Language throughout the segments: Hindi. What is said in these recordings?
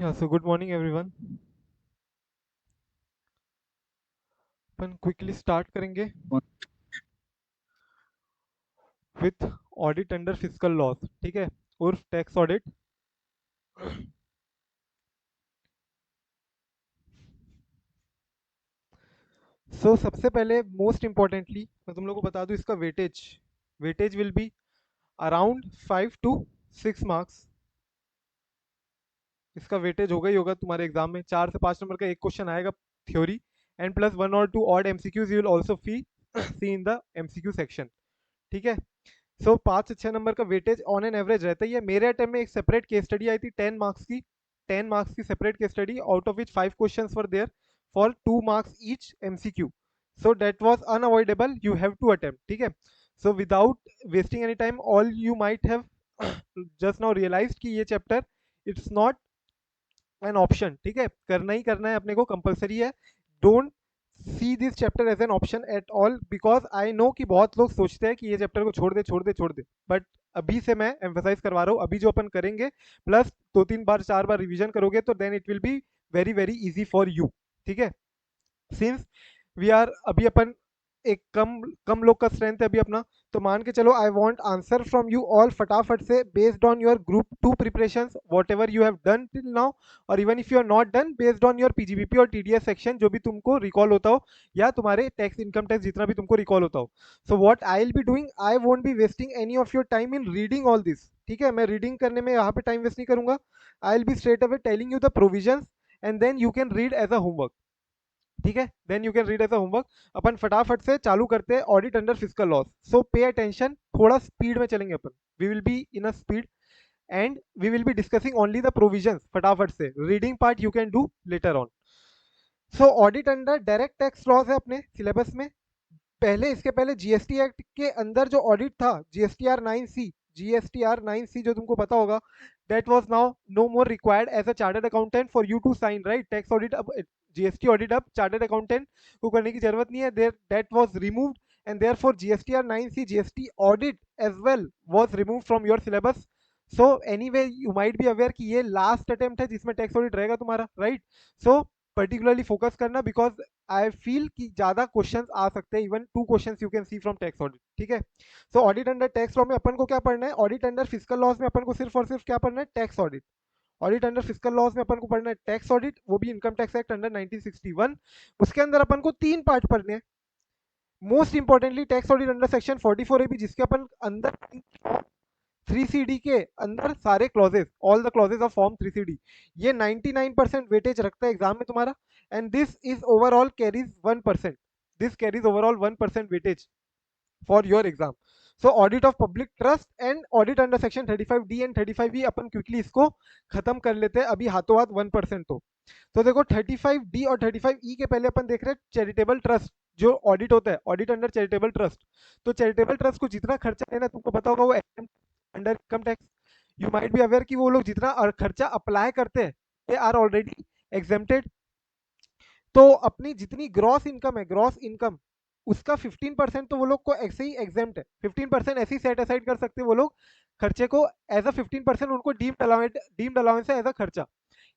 Yeah, so good morning everyone. अपन क्विकली स्टार्ट करेंगे with audit under fiscal loss, ठीक है, उर्फ टैक्स ऑडिट। सो सबसे पहले मोस्ट इम्पॉर्टेंटली मैं तुम लोगों को बता दूं इसका weightage. Weightage will be around 5 to 6 marks. इसका वेटेज होगा ही होगा तुम्हारे एग्जाम में। 4 से 5 नंबर का एक क्वेश्चन आएगा theory, and plus 1 or 2 odd MCQs you will also see in the MCQ section, ठीक है। सो 5 से 6 नंबर का वेटेज ऑन एन एवरेज रहता ही है। मेरे अटेम्प्ट में एक सेपरेट केस स्टडी आई थी 10 मार्क्स की। 10 मार्क्स की separate case study, out of which 5 questions were there for 2 marks each MCQ. So that was unavoidable, you have to attempt, ठीक है। So without wasting any time, all you might have just now realised कि ये chapter it's not an option, ठीक है, करना ही करना है अपने को, कंपलसरी है। Don't see this chapter as an option at all, because I know कि बहुत लोग सोचते हैं कि ये चैप्टर को छोड़ दे छोड़ दे छोड़ दे, बट अभी से मैं एम्फेसाइज करवा रहा हूँ, अभी जो अपन करेंगे प्लस 2-3 बार 4 बार रिवीजन करोगे तो then it will be very very easy for you, ठीक है। सिंस वी आर अभी अपन एक कम कम लोग का स्ट्रेंथ है अभी अपना, तो मान के चलो I want answer from you all फटाफट से based on your group 2 preparations whatever you have done till now, और even if you are not done based on your PGBP और टीडीएस सेक्शन, जो भी तुमको रिकॉल होता हो, या तुम्हारे टैक्स इनकम टैक्स जितना भी तुमको रिकॉल होता हो। So what I will be doing, I won't be wasting any of your time in reading all this, ठीक है। मैं रीडिंग करने में यहाँ पे टाइम वेस्ट नहीं करूंगा। I will be straight away telling you the provisions, and then you can read as a homework, ठीक है। Then you can read as a homework. अपन फटाफट से चालू करते हैं audit under fiscal laws. So pay attention, थोड़ा स्पीड में चलेंगे अपन, we will be in a speed, and we will be discussing only the provisions. फटाफट से reading part you can do later on. So audit under direct tax loss है अपने सिलेबस में। पहले इसके पहले जीएसटी एक्ट के अंदर जो ऑडिट था, जीएसटीआर 9C, जीएसटीआर 9C जो तुमको पता होगा, that was now no more required as a chartered accountant for you to sign, right. Tax audit अब, जीएसटी ऑडिट अब चार्टर्ड अकाउंटेंट को करने की जरूरत नहीं है, there that was removed, and therefore GSTR 9C GST audit as well was removed from your syllabus. So anyway you might be aware कि ये लास्ट अटेम्प्ट है जिसमें टैक्स ऑडिट रहेगा तुम्हारा, राइट। सो पर्टिकुलरली फोकस करना, बिकॉज आई फील कि ज्यादा क्वेश्चंस आ सकते हैं, even 2 questions you can see from tax audit, ठीक है। सो ऑडिट अंडर टैक्स लॉ में अपन को क्या पढ़ना है, ऑडिट अंडर फिस्कल लॉस में अपन को सिर्फ और सिर्फ क्या पढ़ना है, tax audit. Audit under fiscal loss में अपन को पढ़ना है टैक्स ऑडिट, वो भी इनकम टैक्स एक्ट अंडर 1961। उसके अंदर अपन को 3 पार्ट पढ़ने हैं। Most importantly tax audit under section 44A, जिसके अपन अंदर 3CD के अंदर सारे clauses, all the clauses of form 3CD, ये 99% वेटेज रखता है एग्जाम में तुम्हारा, and this is overall carries 1%, this carries overall 1% weightage for your exam. So audit of public trust and audit under section 35D and 35E, upon quickly इसको खत्म कर लेते हैं अभी हाथों हाथ 1%। तो देखो 35D और 35E के पहले अपन देख रहे हैं चैरिटेबल ट्रस्ट जो ऑडिट होता है, ऑडिट अंडर चैरिटेबल ट्रस्ट। तो चैरिटेबल ट्रस्ट को जितना खर्चा है ना, तुमको पता होगा, वो under income tax, you might be aware कि वो लोग जितना खर्चा अप्लाई करते हैं दे आर ऑलरेडी एग्जेम्प्टेड। तो अपनी जितनी ग्रॉस इनकम है, ग्रॉस इनकम, उसका 15% तो वो लोग को ऐसे ही एग्जेम्प्ट है, 15% ऐसे ही सेट असाइड कर सकते हैं वो लोग खर्चे को, एज अ 15% उनको डीम्ड अलाउंस है एज अ खर्चा।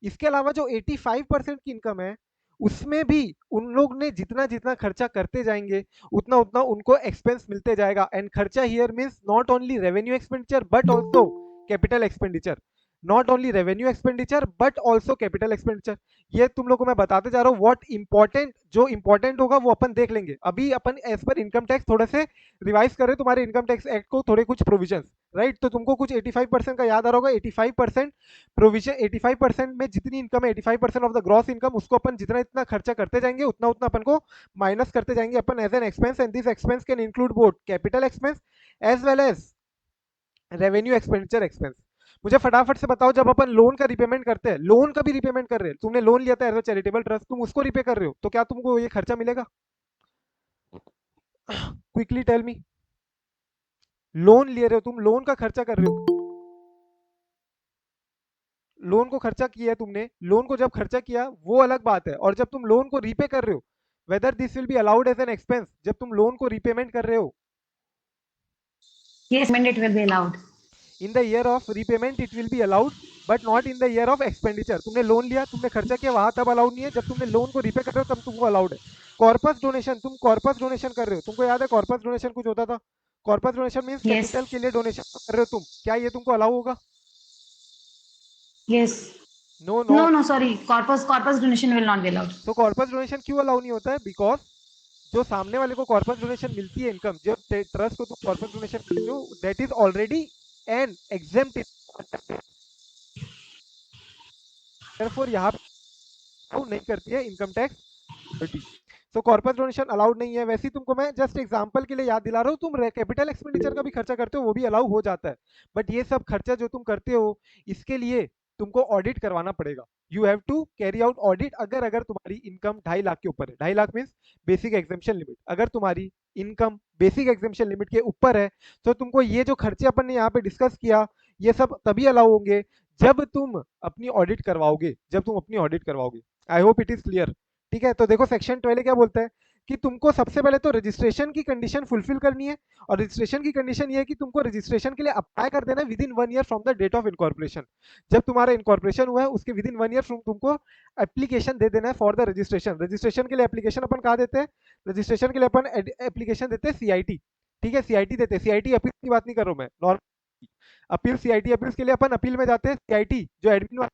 इसके अलावा जो 85% की इनकम है, उसमें भी उन लोग ने जितना जितना खर्चा करते जाएंगे उतना उतना उनको एक्सपेंस मिलते जाएगा। एंड खर्चा here means not only revenue expenditure but also capital expenditure, not only revenue expenditure but also capital expenditure. ये तुम लोग को मैं बताते जा रहा हूँ, व्हाट इंपॉर्टेंट, जो इंपॉर्टेंट होगा वो अपन देख लेंगे। अभी अपन एज पर इनकम टैक्स थोड़े से रिवाइज कर रहे हैं तुम्हारे इनकम टैक्स एक्ट को, थोड़े कुछ प्रोविजन, राइट। तो तुमको कुछ 85% का याद आ रहा होगा, 85% प्रोविजन, 85% में जितनी इनकम है, 85% ऑफ द ग्रॉस इनकम, उसको अपन जितना इतना खर्चा करते जाएंगे उतना उतना अपन को माइनस करते जाएंगे अपन as an expense, and this expense can include both capital expense as well as revenue expenditure expense. मुझे फटाफट से बताओ, जब अपन लोन का रिपेमेंट करते हैं, लोन का भी रिपेमेंट कर रहे हैं, तुमने लोन लिया था एज अ चैरिटेबल ट्रस्ट, तुम उसको रिपे कर रहे हो, तो क्या तुमको ये खर्चा मिलेगा? Quickly tell me. लोन ले रहे हो तुम, लोन का खर्चा कर रहे हो, लोन को खर्चा किया है तुमने, लोन को जब खर्चा किया वो अलग बात है, और जब तुम लोन को रीपे कर रहे हो, whether this will be allowed as an expense, जब तुम लोन को रीपेमेंट कर रहे हो। Yes, it will be allowed. In the year of repayment it will be allowed but not in the year of expenditure. तुमने लोन लिया, तुमने खर्चा किया, वहां तब अलाउड नहीं है, जब तुमने लोन को रिपे कर रहे हो तब तुमको अलाउड है। कॉर्पस डोनेशन, तुम कॉर्पस डोनेशन कर रहे हो, तुमको याद है कॉर्पस डोनेशन कुछ होता था? Corpus donation means yes capital के लिए डोनेशन कर रहे हो तुम, क्या ये तुमको अलाउ होगा? Yes. No no not. No sorry, corpus donation will not be allowed. तो कॉर्पस डोनेशन क्यों अलाउ नहीं होता है? बिकॉज जो सामने वाले को कॉर्पस डोनेशन मिलती है इनकम, जो ट्रस्ट को तुम कॉर्पस डोनेशन देते हो, that is already an exempt, therefore यहाँ पे allow नहीं करती है income tax authority. So corpus donation allowed नहीं है। वैसे ही तुमको मैं जस्ट एग्जांपल के लिए याद दिला रहा हूँ, तुम कैपिटल एक्सपेंडिचर का भी खर्चा करते हो, वो भी अलाउ हो जाता है। बट ये सब खर्चा जो तुम करते हो, इसके लिए तुमको ऑडिट करवाना पड़ेगा। You have to carry out audit. अगर अगर तुम्हारी इनकम 2.5 लाख के ऊपर है, 2.5 lakh means basic exemption limit, अगर तुम्हारी इनकम बेसिक एग्जेम्पशन लिमिट के ऊपर है, तो तुमको ये जो खर्चे अपन ने यहाँ पे डिस्कस किया, ये सब तभी अलाउ होंगे जब तुम अपनी ऑडिट करवाओगे, जब तुम अपनी ऑडिट करवाओगे। आई होप इट इज क्लियर। ठीक है, तो देखो सेक्शन 12 क्या बोलता है कि तुमको सबसे पहले तो रजिस्ट्रेशन की कंडीशन फुलफिल करनी है। और रजिस्ट्रेशन की कंडीशन ये है कि तुमको रजिस्ट्रेशन के लिए अप्लाई कर देना है within 1 year from the date of incorporation. जब तुम्हारा इनकॉर्पोरेशन हुआ है उसके विद इन 1 ईयर फ्रॉम तुमको एप्लीकेशन दे देना है फॉर द रजिस्ट्रेशन। रजिस्ट्रेशन के लिए एप्लीकेशन अपन कहाँ देते हैं? रजिस्ट्रेशन के लिए अपन एप्लीकेशन देते हैं सीआईटी। ठीक है, सीआईटी देते हैं। सीआईटी अपील की बात नहीं कर रहा हूँ मैं, नॉर्मल अपील। सीआईटी अपील्स के लिए अपन अपील में जाते हैं। सीआईटी जो एडमिन,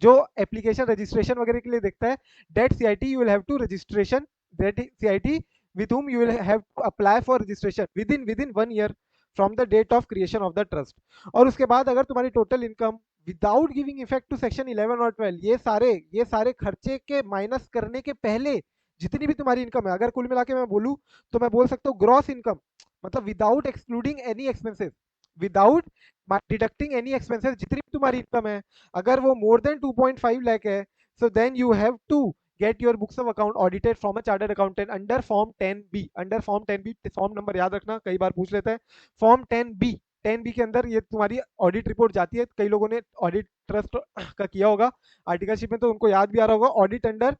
जो एप्लीकेशन रजिस्ट्रेशन वगैरह के लिए देखता है, that CIT you will have to registration, that CIT with whom you will have to apply for registration within 1 year from the date of creation of the trust। और उसके बाद अगर तुम्हारी total income without giving effect to section 11 और 12, ये सारे खर्चे के माइनस करने के पहले जितनी भी तुम्हारी इनकम है, अगर कुल मिला के मैं बोलूं तो मैं बोल सकता हूँ ग्रॉस इनकम, मतलब without excluding any expenses, without deducting any expenses, जितनी भी तुम्हारी इनकम है, अगर वो मोर देन 2.5 लाख है, so then you have to get your books of account audited from a chartered accountant under form 10b। Under form 10b, form number याद रखना, कई बार पूछ लेते हैं। फॉर्म 10b, 10b के अंदर ये तुम्हारी ऑडिट रिपोर्ट जाती है। कई लोगों ने ऑडिट ट्रस्ट का किया होगा आर्टिकलशिप में, तो उनको याद भी आ रहा होगा। Audit under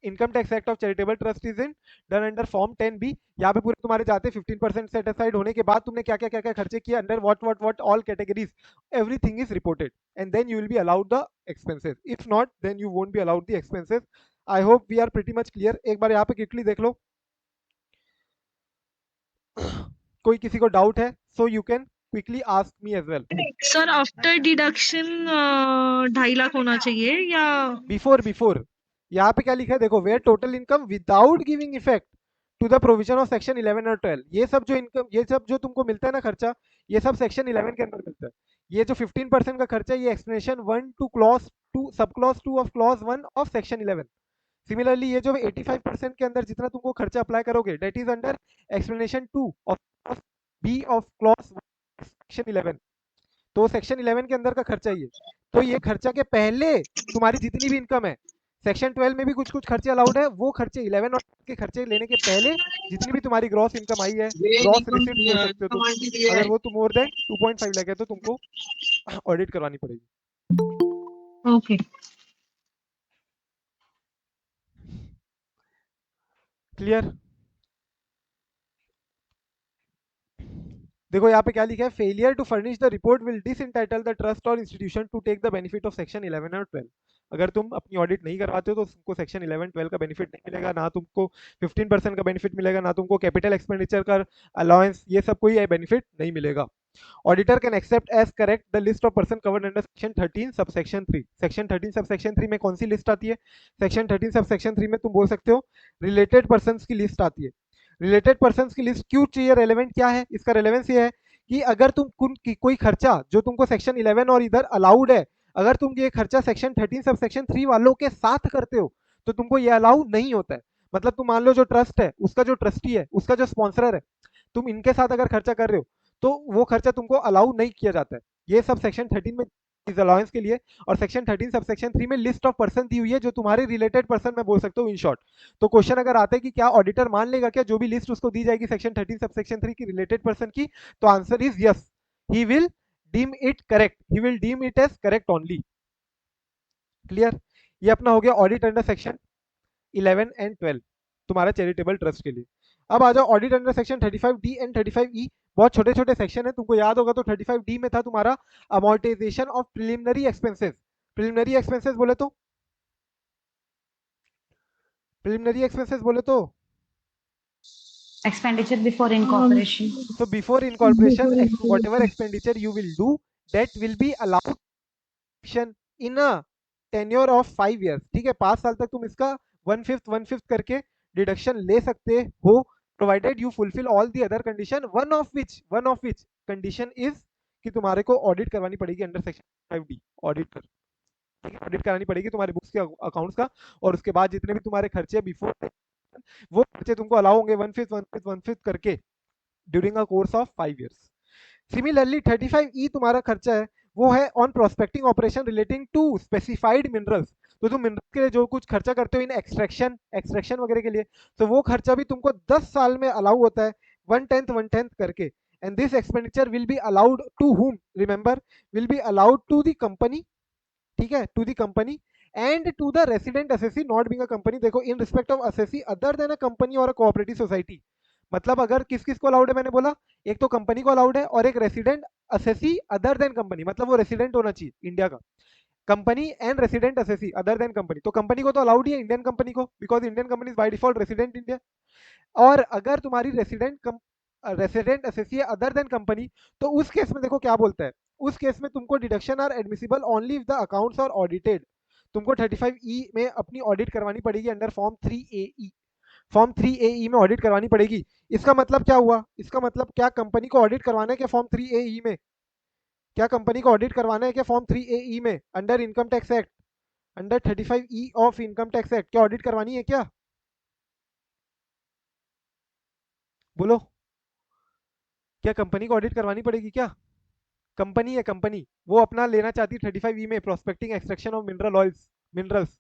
income tax act of charitable trust is in done under form 10b। यहाँ पे पूरे तुम्हारे जाते 15% सेट असाइड होने के बाद तुमने क्या क्या खर्चे किए under what all categories, everything is reported and then you will be allowed the expenses. If not then you won't be allowed the expenses. I hope we are pretty much clear. एक बार यहाँ पे क्विकली देख लो, कोई किसी को डाउट है so you can quickly ask me as well. Sir after deduction 2.5 lakh होना चाहिए या बिफोर यहाँ पे क्या लिखा है देखो, where total income without giving effect to the provision of section 11 और 12। ये सब जो इनकम, ये सब जो तुमको मिलता है ना खर्चा, ये सब सेक्शन 11 के अंदर मिलता है। ये जो 15% का खर्चा, ये explanation 1 two clause 2 sub clause 2 of clause 1 of section 11। Similarly ये जो 85% के अंदर जितना तुमको खर्चा अप्लाई करोगे, that is under explanation 2 of B of clause section 11। तो सेक्शन 11 के अंदर का खर्चा ये, तो ये खर्चा के पहले तुम्हारी जितनी भी इनकम है, सेक्शन 12 में भी कुछ कुछ खर्चे अलाउड है, वो खर्चे 11 और के खर्चे लेने के पहले जितनी भी तुम्हारी ग्रॉस इनकम आई है, ग्रॉस रिसिप्ट ले सकते हो तुम, अगर वो तुम मोर देन 2.5 लाख है तो तुमको ऑडिट करवानी पड़ेगी। Okay clear? देखो यहाँ पे क्या लिखा है, failure to furnish the report will disentitle the trust और institution to take the benefit of section 11 और 12। अगर तुम अपनी ऑडिट नहीं करवाते हो तो तुमको सेक्शन 11 12 का बेनिफिट नहीं मिलेगा, ना तुमको 15% का बेनिफिट मिलेगा, ना तुमको कैपिटल एक्सपेंडिचर का अलाउंस, ये सब कोई बेनिफिट नहीं मिलेगा। Auditor can accept as correct the list of person covered under section 13 subsection 3। Section 13 subsection 3 में कौन सी लिस्ट आती है? सेक्शन 13 सबसेक्शन 3 में तुम बोल सकते हो रिलेटेड पर्संस की लिस्ट आती है। रिलेटेड पर्संस की लिस्ट क्यों चाहिए? रेलेवेंट क्या है इसका? रेलेवेंस ये है कि अगर तुम कोई खर्चा जो तुमको सेक्शन 11 और इधर अलाउड है, अगर तुम ये खर्चा सेक्शन 13 सब सेक्शन 3 वालों के साथ करते हो तो तुमको ये अलाउ नहीं होता है। मतलब तुम मान लो जो ट्रस्ट है, उसका जो ट्रस्टी है, उसका जो स्पॉन्सर है, तुम इनके साथ अगर खर्चा कर रहे हो तो वो खर्चा तुमको अलाउ नहीं किया जाता है। ये सब सेक्शन 13 में इस अलाउंस के लिए। और सेक्शन 13 सब सेक्शन 3 में लिस्ट ऑफ पर्सन दी हुई है जो तुम्हारे रिलेटेड पर्सन मैं बोल सकता हूँ इन शॉर्ट। तो क्वेश्चन अगर आता है कि क्या ऑडिटर मान लेगा क्या जो भी लिस्ट उसको दी जाएगी सेक्शन 13 सब सेक्शन 3 की रिलेटेड पर्सन की, तो answer is yes, he will deem it correct, he will deem it as correct only. Clear? ये अपना हो गया ऑडिट अंडर सेक्शन 11 एंड 12 तुम्हारा चैरिटेबल ट्रस्ट के लिए। अब आ जाओ audit under section 35D and 35E। बहुत छोटे छोटे सेक्शन है, तुमको याद होगा तो 35D में था तुम्हारा amortisation of preliminary expenses. Preliminary expenses बोले तो, प्रिलिमिनरी एक्सपेंसेस बोले तो Expenditure before incorporation. so before incorporation whatever expenditure you will do that will be allowed in a tenure of 5 years। ठीक है, 5 साल तक तुम इसका 1/5 करके डिडक्शन ले सकते हो, provided you fulfil all the other condition, one of which condition is कि तुम्हारे को ऑडिट करवानी पड़ेगी अंडर सेक्शन 5D, ऑडिट कर, ठीक है, ऑडिट करानी पड़ेगी तुम्हारे बुक्स के अकाउंट्स का, और उसके बाद जितने भी तुम्हारे खर्चे बिफोर वो खर्चे तुमको अलाउ होंगे 1/5 करके during a course of 5 years। Similarly 35E तुम्हारा खर्चा है वो है on prospecting operation relating to specified minerals. तो तुम मिनरल्स के लिए जो कुछ खर्चा करते हो इन एक्सट्रैक्शन वगैरह के लिए, तो वो खर्चा भी तुमको 10 साल में अलाउ होता है 1/10 करके। And this expenditure will be allowed to whom, remember, will be allowed to the company, ठीक है, to the company and to the resident assessee not being a company. देखो, in respect of assessee other than a company or a cooperative society, मतलब अगर किस किस को अलाउड है मैंने बोला, एक तो कंपनी को अलाउड है और एक resident assessee other than company, मतलब वो रेसिडेंट होना चाहिए इंडिया का। Company and resident assessee other than company, तो कंपनी को तो अलाउड ही है इंडियन कंपनी को, because Indian company is by default resident India. और अगर तुम्हारी रेसिडेंट असेसी है अदर देन कंपनी, तो उस केस में देखो क्या बोलता है, उस केस में तुमको deduction are admissible only if the accounts are audited. तुमको 35E में अपनी ऑडिट करवानी पड़ेगी under form 3AE, form 3AE में ऑडिट करवानी पड़ेगी। इसका मतलब क्या हुआ, इसका मतलब क्या कंपनी को ऑडिट करवाना है क्या फॉर्म 3AE में, क्या कंपनी को ऑडिट करवाना है क्या फॉर्म 3AE में under income tax act, under 35E of income tax act, क्या ऑडिट करवानी है क्या, बोलो, क्या कंपनी को ऑडिट करवानी पड़ेगी क्या? कंपनी है, कंपनी वो अपना लेना चाहती है 35E में prospecting extraction of mineral oils, minerals.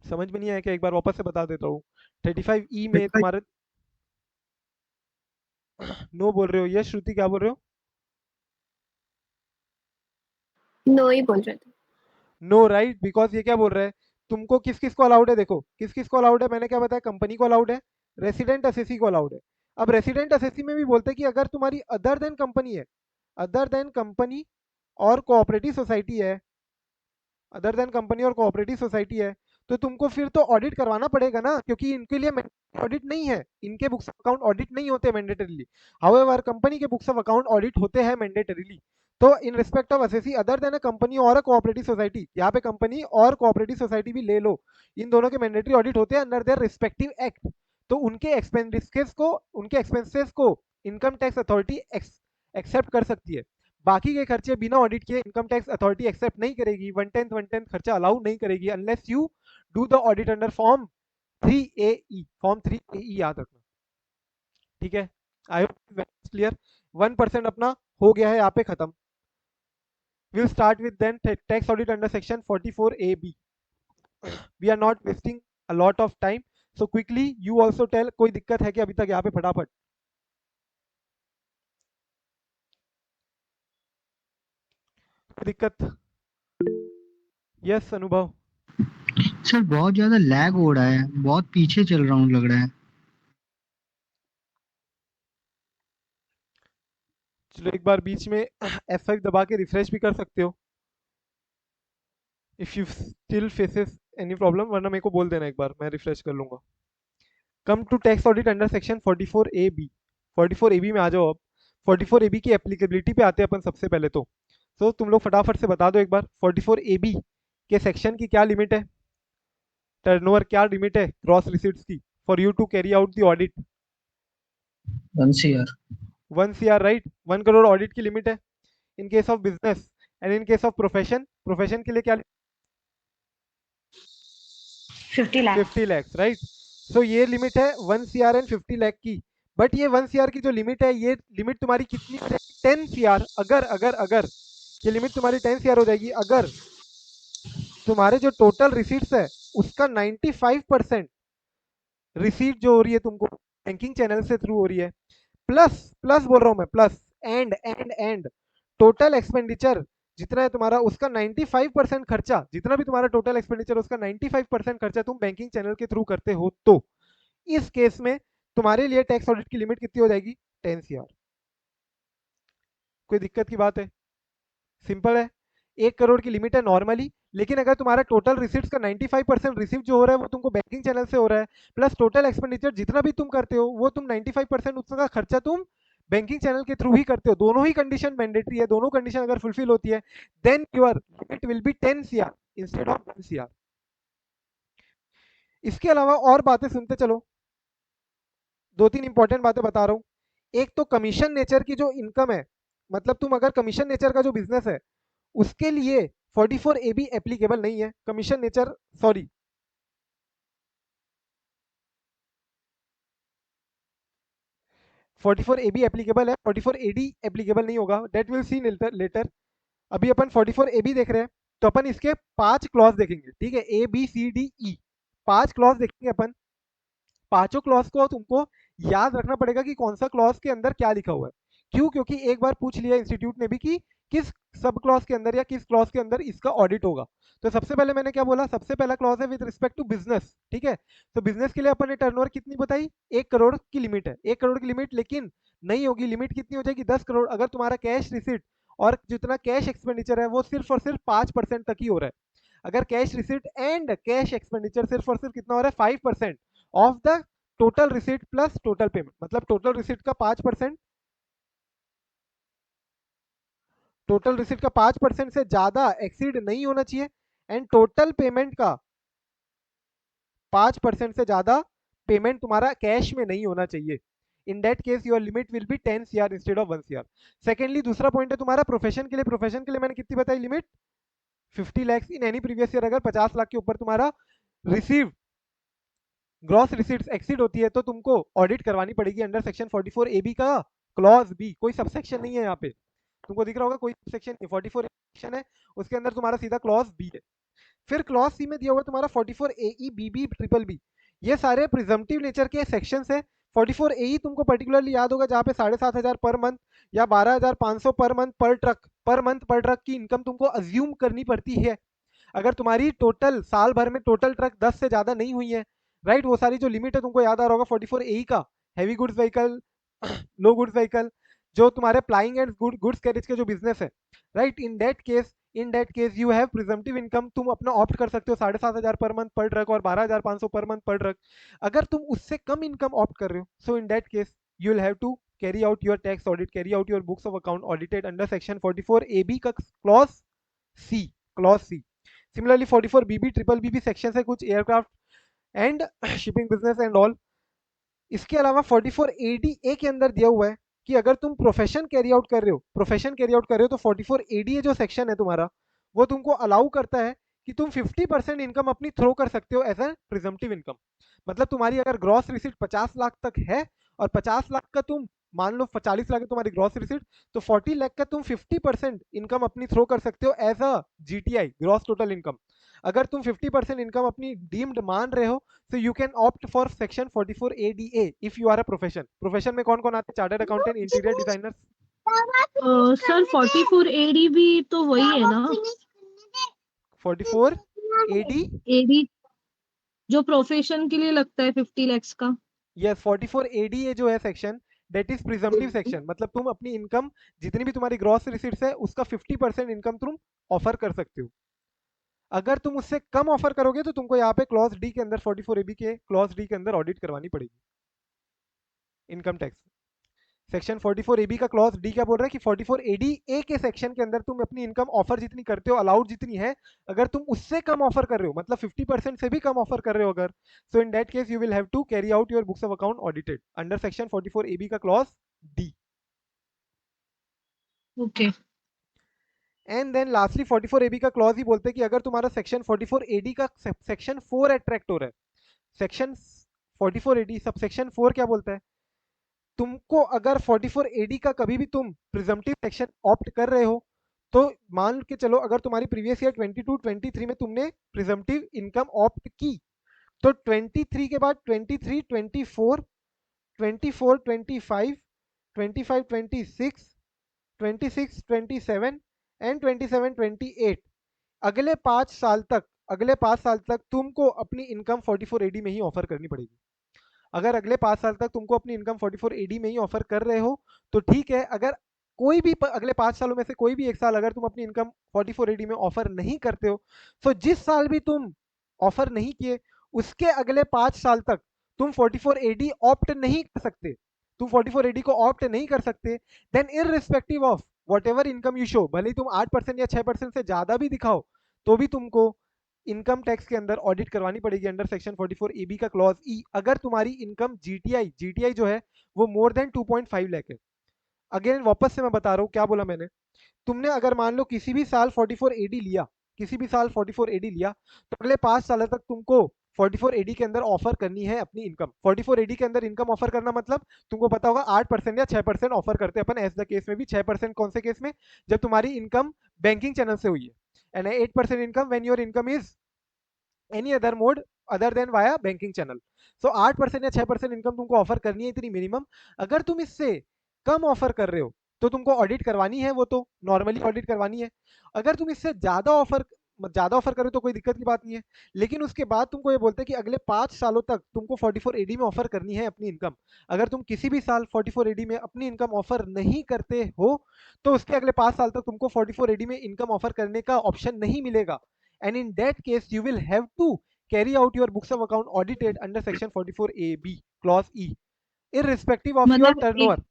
समझ में नहीं आया क्या, एक बार वापस से बता देता हूँ। 35E में तुम्हारे नो बोल रहे हो, यश श्रुति क्या बोल रहे हो? नो ही बोल रहे थे। नो राइट, बिकॉज ये क्या बोल रहा है, तुमको किस किस को अलाउड है, देखो किस किस को अलाउड है, मैंने क्या बताया, कंपनी को अलाउड है, रेसिडेंट असेसी को अलाउड है। अब रेसिडेंट असेसी में भी बोलते हैं कि अगर तुम्हारी अदर देन कंपनी है, अदर देन कंपनी और कोऑपरेटिव सोसाइटी है, अदर देन कंपनी और कोऑपरेटिव सोसाइटी है, तो तुमको फिर तो ऑडिट करवाना पड़ेगा ना, क्योंकि इनके लिए ऑडिट नहीं है, इनके बुक्स ऑफ अकाउंट ऑडिट नहीं होते मैंडेटरीली। हाउएवर कंपनी के बुक्स ऑफ अकाउंट ऑडिट होते हैं मैंडेटरीली। तो इन respect of assessee other than a company or a cooperative society, यहाँ पे कंपनी और कोऑपरेटिव सोसाइटी भी ले लो, इन दोनों के मैंडेटरी ऑडिट होते हैं अंडर देयर रिस्पेक्टिव एक्ट। तो उनके एक्सपेंसेस को इनकम टैक्स अथॉरिटी एक्सेप्ट कर सकती है। बाकी के खर्चे बिना ऑडिट के इनकम टैक्स अथॉरिटी एक्सेप्ट नहीं करेगी, 1/10 खर्चा अलाउ नहीं करेगी unless you do the audit under form 3AE, form 3AE याद रखना, ठीक है। I hope clear. 1% अपना हो गया है यहाँ पे खत्म। Will start with then tax audit under section 44AB। We are not wasting a lot of time, so quickly you also tell, कोई दिक्कत है कि अभी तक यहाँ पे फटाफट, दिक्कत? यस अनुभव। सर बहुत ज्यादा लैग हो रहा है, बहुत पीछे चल रहा हूँ लग रहा है। चलो एक बार बीच में F5 दबा के रिफ्रेश भी कर सकते हो if you still faces any problem, वरना मेरे को बोल देना एक बार, मैं रिफ्रेश कर लूंगा। Come to tax audit under section 44AB। 44AB में आ जाओ अब। 44AB की एप्लीकेबिलिटी पे आते हैं अपन सबसे पहले तो तुम लोग फटाफट से बता दो एक बार 44AB के सेक्शन की क्या लिमिट है, टर्नओवर क्या लिमिट है ग्रॉस रिसीट्स की for you to carry out the audit. 1 CR। 1 CR right, 1 crore audit की लिमिट है in case of business. And in case of profession के लिए क्या, 50 lakh. 50 lakhs right. सो ये लिमिट है 1 CR एंड 50 lakh की। बट ये 1 CR की जो लिमिट है, ये लिमिट तुम्हारी कितनी हो जाएगी, 10 CR। अगर अगर अगर ये लिमिट तुम्हारी 10 CR हो जाएगी अगर तुम्हारे जो टोटल रिसीट्स है उसका 95% रिसीट जो हो रही है तुमको बैंकिंग चैनल से थ्रू हो रही है, प्लस प्लस बोल रहा हूँ मैं, प्लस एंड टोटल एक्सपेंडिचर जितना है तुम्हारा उसका 95% खर्चा, जितना भी तुम्हारा टोटल एक्सपेंडिचर उसका 95% खर्चा तुम बैंकिंग चैनल के थ्रू करते हो, तो इस केस में तुम्हारे लिए टैक्स ऑडिट की लिमिट कितनी हो जाएगी? 10 CR। कोई दिक्कत की बात है? सिंपल है। 1 करोड़ की लिमिट है नॉर्मली, लेकिन अगर तुम्हारा टोटल रिसिप्ट्स का 95% रिसिप्ट जो हो रहा है वो तुमको बैंकिंग चैनल से हो रहा है, प्लस टोटल एक्सपेंडिचर जितना भी तुम करते हो वो तुम 95% उसका खर्चा तुम बैंकिंग चैनल के थ्रू ही करते हो, दोनों ही कंडीशन मैंडेटरी है, दोनों कंडीशन अगर फुलफिल होती है, then your limit will be 10 CR instead of 1 CR। इसके अलावा और बातें सुनते चलो, 2-3 इंपॉर्टेंट बातें बता रहा हूँ। एक तो कमीशन नेचर की जो इनकम है, मतलब तुम अगर कमीशन नेचर का जो बिजनेस है उसके लिए 44AB एप्लीकेबल नहीं है। Commission nature, sorry, forty four A be applicable है, 44AD एप्लीकेबल नहीं होगा, डेट विल सी लेटर। अभी अपन 44AB देख रहे हैं, तो अपन इसके 5 क्लॉज देखेंगे, ठीक है, ABCDE 5 क्लॉज देखेंगे अपन। पांचों क्लॉज को तुमको याद रखना पड़ेगा कि कौन सा क्लॉज के अंदर क्या लिखा हुआ है। क्यों? क्योंकि एक बार पूछ लिया इंस्टीट्यूट ने भी कि किस सब क्लॉज के अंदर या किस क्लॉज के अंदर इसका ऑडिट होगा। तो सबसे पहले मैंने क्या बोला, सबसे पहला क्लॉज है विद रिस्पेक्ट टू बिजनेस, ठीक है। तो बिजनेस के लिए अपन ने टर्नओवर कितनी बताई? 1 करोड़ की लिमिट है, 1 करोड़ की लिमिट, लेकिन नहीं होगी, लिमिट कितनी हो जाएगी? 10 करोड़, अगर तुम्हारा कैश रिसिट और जितना कैश एक्सपेंडिचर है वो सिर्फ और सिर्फ 5% तक ही हो रहा है। अगर cash receipt and cash expenditure सिर्फ और सिर्फ कितना हो रहा है? 5% of the total receipt plus total payment, मतलब टोटल रिसिट का 5%, टोटल रिसिट का 5% से ज्यादा एक्सीड नहीं होना चाहिए, एंड टोटल पेमेंट का 5% से ज्यादा पेमेंट तुम्हारा कैश में नहीं होना चाहिए। इन that case your limit will be 10 CR instead of 1 CR। Secondly दूसरा पॉइंट है तुम्हारा प्रोफेशन के लिए। प्रोफेशन के लिए मैंने कितनी बताई limit? 50 lakhs in any previous year. अगर 50 लाख के ऊपर तुम्हारा रिसीव ग्रॉस रिसीट्स एक्सीड होती है तो तुमको ऑडिट करवानी पड़ेगी अंडर सेक्शन 44AB का क्लॉज बी। कोई सबसेक्शन नहीं है यहाँ पे, तुमको दिख रहा होगा कोई सेक्शन 44 सेक्शन है, उसके अंदर तुम्हारा सीधा क्लॉज बी है। फिर क्लॉज सी में दिया हुआ तुम्हारा 44AE BB ट्रिपल बी। ये सारे प्रिजम्पटिव नेचर के सेक्शंस है। 44AE तुमको पर्टिकुलरली याद होगा, जहाँ पे 7,500 पर मंथ या 12,500 पर मंथ पर ट्रक की इनकम तुमको अज्यूम करनी पड़ती है अगर तुम्हारी टोटल साल भर में टोटल ट्रक 10 से ज्यादा नहीं हुई है, राइट। वो सारी जो लिमिट है तुमको याद आ रहा होगा 44AE का, हैवी गुड्स व्हीकल, लो गुड्स व्हीकल, जो तुम्हारे प्लाइंग एंड गुड्स कैरेज के जो बिजनेस है, right. In that case you have presumptive income, तुम अपना ऑप्ट कर सकते हो 7,500 पर मंथ पर ट्रक और 12,500 पर मंथ पर ट्रक। अगर तुम उससे कम इनकम ऑप्ट कर रहे हो, so in that case you will have to carry out your tax audit, carry out your books of account audited under section 44AB का clause C, clause C. Similarly 44BB triple B section है कुछ aircraft and shipping business and all. इसके अलावा 44ADA के अंदर दिया हुआ है कि अगर तुम प्रोफेशन कैरी आउट कर रहे हो, तो 44ADA जो सेक्शन है तुम्हारा, वो तुमको अलाउ करता है कि तुम 50% इनकम अपनी थ्रो कर सकते हो एज ए प्रिजम्पटिव इनकम। मतलब तुम्हारी अगर ग्रॉस रिसिट 50 लाख तक है और 50 लाख का तुम मान लो 40 लाख है तुम्हारी ग्रॉस रिसिट, तो 40 लाख का तुम 50% इनकम अपनी थ्रो कर सकते हो as a GTI, gross total income. अगर तुम 50% इनकम अपनी डीम्ड मान रहे हो, so you can opt for section 44ADA if you are a profession में कौन कौन आते हैं? Chartered accountant, interior designer. Sir 44AD भी तो वही है ना? 44AD, एडी जो प्रोफेशन के लिए लगता है 50 lakhs का। यस 44ADA जो है section, that is presumptive section. मतलब तुम अपनी इनकम जितनी भी तुम्हारी ग्रॉस रिसीट्स है उसका 50% इनकम तुम ऑफर कर सकते हो। अगर तुम उससे कम ऑफर करोगे तो तुमको यहाँ पे क्लॉज डी के अंदर, 44AB के क्लॉज डी के अंदर ऑडिट करवानी पड़ेगी इनकम टैक्स। सेक्शन 44AB का क्लॉज डी क्या बोल रहा है कि 44ADA के सेक्शन के अंदर तुम अपनी इनकम ऑफर जितनी करते हो, अलाउड जितनी है, अगर तुम उससे कम ऑफर कर रहे हो, मतलब 50% से भी कम ऑफर कर रहे हो अगर, so in that case you will have to carry out your books of account audited under section 44AB का clause D. Okay. And then lastly 44AB का क्लॉज ही बोलते हैं कि अगर तुम्हारा सेक्शन 44AD का सेक्शन 4 अट्रैक्ट हो रहा है, सेक्शन 44AD सब सेक्शन 4 क्या बोलता है, तुमको अगर 44AD का कभी भी तुम प्रिजम्पटिव सेक्शन ऑप्ट कर रहे हो, तो मान के चलो अगर तुम्हारी प्रीवियस ईयर 22-23 में तुमने प्रिजम्पटिव इनकम ऑप्ट की, तो 23 के बाद 23, 24, 24, 25, 25, 26, 26, 27 एंड 27, 28 अगले 5 साल तक तुमको अपनी इनकम 44AD में ही ऑफर करनी पड़ेगी। अगर अगले 5 साल तक तुमको अपनी इनकम 44AD में ही ऑफर कर रहे हो तो ठीक है। अगर कोई भी अगले 5 सालों में से कोई भी एक साल अगर तुम अपनी इनकम 44AD में ऑफर नहीं करते हो, तो जिस साल भी तुम ऑफर नहीं किए उसके अगले 5 साल तक तुम 44AD ऑप्ट नहीं कर सकते, तुम 44AD को ऑप्ट नहीं कर सकते। Then irrespective of whatever income you show, भले ही तुम 8% या 6% से ज्यादा भी दिखाओ, तो भी तुमको इनकम टैक्स के अंदर ऑडिट करवानी पड़ेगी अंडर सेक्शन 44AB का क्लॉज ई, अगर तुम्हारी इनकम जीटीआई जो है वो मोर देन 2.5 लाख है। अगेन वापस से मैं बता रहा हूँ क्या बोला मैंने। तुमने अगर मान लो किसी भी साल 44AD लिया, किसी भी साल 44AD लिया, तो अगले 5 साल तक तुमको 44AD के अंदर ऑफर करनी है अपनी इनकम। 44AD के अंदर इनकम ऑफर करना मतलब तुमको पता होगा 8% या 6% ऑफर करते हैं अपन एज द केस में भी। 6% कौन से केस में, जब तुम्हारी इनकम बैंकिंग चैनल से हुई है, and 8% income when your income is any other mode other than via banking channel. So 8% या 6% इनकम तुमको ऑफर करनी है इतनी मिनिमम। अगर तुम इससे कम ऑफर कर रहे हो तो तुमको ऑडिट करवानी है, वो तो नॉर्मली ऑडिट करवानी है। अगर तुम इससे ज्यादा ऑफर करो तो कोई दिक्कत की बात नहीं है, लेकिन उसके बाद तुमको ये बोलते हैं कि अगले 5 सालों तक तुमको 44AD में ऑफर करनी है अपनी इनकम। अगर तुम किसी भी साल 44AD में अपनी इनकम ऑफर नहीं करते हो तो उसके अगले 5 साल तक तुमको 44AD में इनकम ऑफर करने का ऑप्शन नहीं मिलेगा, and in that case you will have to carry out your books of account audited under section 44AB clause E irrespective of your मतलब turnover.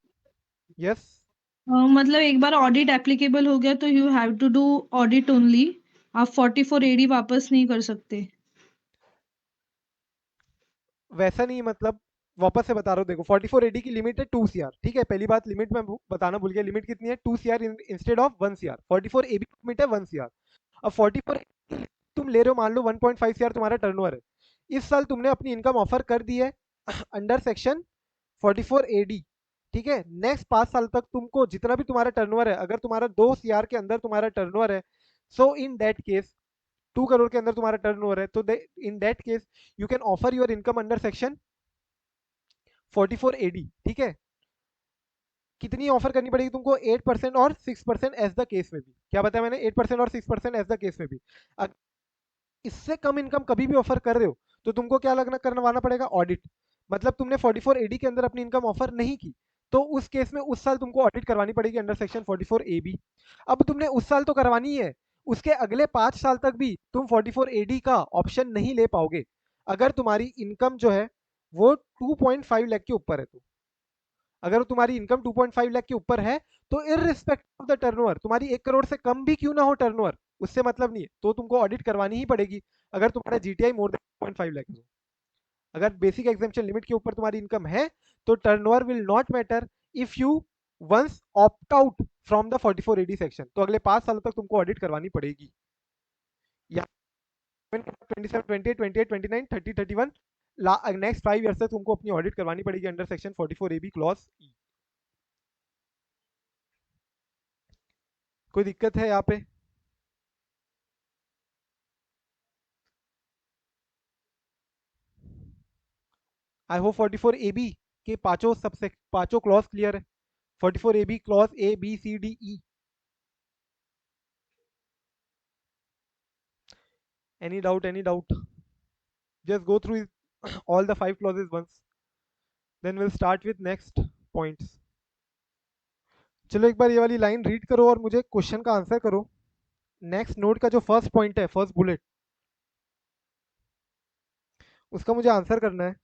Yes. मतलब एक बार ऑडिट एप्लीकेबल हो गया तो you have to do audit only, आप 44AD वापस नहीं कर सकते। वैसा नहीं, मतलब वापस से बता रहा हूँ, देखो 44AD की लिमिट है 2 CR, ठीक है। पहली बात लिमिट में बताना भूल गया, लिमिट कितनी है 2 CR instead of 1 CR। 44AB limit है 1 CR। अब 44 तुम ले रहे हो, मान लो 1.5 CR तुम्हारा टर्नओवर है, इस साल तुमने अपनी इनकम ऑफर कर दी है अंडर सेक्शन 44AD, ठीक है। नेक्स्ट 5 साल तक तुमको जितना भी तुम्हारा टर्नओवर है, अगर तुम्हारा 2 CR के अंदर तुम्हारा टर्नओवर है, so in that case 2 crore के अंदर तुम्हारा टर्नओवर है, तो इन that case you can offer your income under section 44AD, ठीक है। कितनी ऑफर करनी पड़ेगी तुमको, 8% और 6% एज द केस में भी। क्या बताया मैंने, 8% और 6% एज द केस में भी। इससे कम इनकम कभी भी ऑफर कर रहे हो तो तुमको क्या लगना करवाना पड़ेगा, ऑडिट। मतलब तुमने 44AD के अंदर अपनी इनकम ऑफर नहीं की तो उस केस में उस साल तुमको ऑडिट करवानी पड़ेगी अंडर सेक्शन 44AB। अब तुमने उस साल तो करवानी है, उसके अगले 5 साल तक भी तुम 44AD का ऑप्शन नहीं ले पाओगे अगर तुम्हारी इनकम जो है वो 2.5 लाख के ऊपर है। तो अगर तुम्हारी इनकम 2.5 लाख के ऊपर है तो इररिस्पेक्टिव ऑफ द टर्नओवर, तुम्हारी 1 करोड़ से कम भी क्यों ना हो टर्नओवर, उससे मतलब नहीं है, तो तुमको ऑडिट करवानी ही पड़ेगी अगर तुम्हारा जीटीआई मोर देन 2.5 लाख है। अगर बेसिक एग्जाम्पशन लिमिट के ऊपर तुम्हारी इनकम है तो turnover will not matter if you once opt out from the 44AD section, तो अगले 5 सालों तक तुमको ऑडिट करवानी पड़ेगी। या 27, 28, 28, 29, 30, 31 नेक्स्ट 5 ईयर्स तक तुमको अपनी ऑडिट करवानी पड़ेगी अंडर सेक्शन 44AB क्लॉज ई। कोई दिक्कत है यहाँ पे? आई होप 44AB के पांचों क्लॉज क्लियर है। 44AB clause A B C D E। Any doubt, any doubt? Just go through all the 5 clauses once, then we'll start with next points. चलो एक बार ये वाली लाइन रीड करो और मुझे क्वेश्चन का आंसर करो। नेक्स्ट नोट का जो फर्स्ट पॉइंट है, फर्स्ट बुलेट, उसका मुझे आंसर करना है।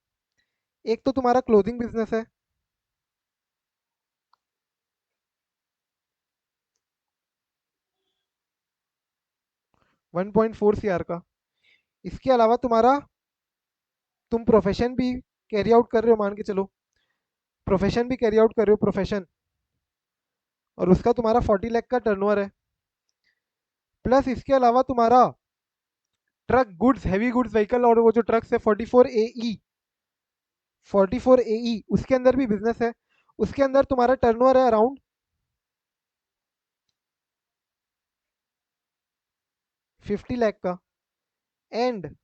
एक तो तुम्हारा क्लोथिंग बिजनेस है, 1.4 CR का। इसके अलावा तुम्हारा तुम प्रोफेशन भी कैरी आउट कर रहे हो, मान के चलो प्रोफेशन भी कैरी आउट कर रहे हो प्रोफेशन, और उसका तुम्हारा 40 लाख का टर्नओवर है। प्लस इसके अलावा तुम्हारा truck goods, heavy goods vehicle, और वो जो ट्रक्स है 44AE उसके अंदर भी बिजनेस है। उसके अंदर तुम्हारा टर्नओवर है अराउंड 50 लाख का। एंड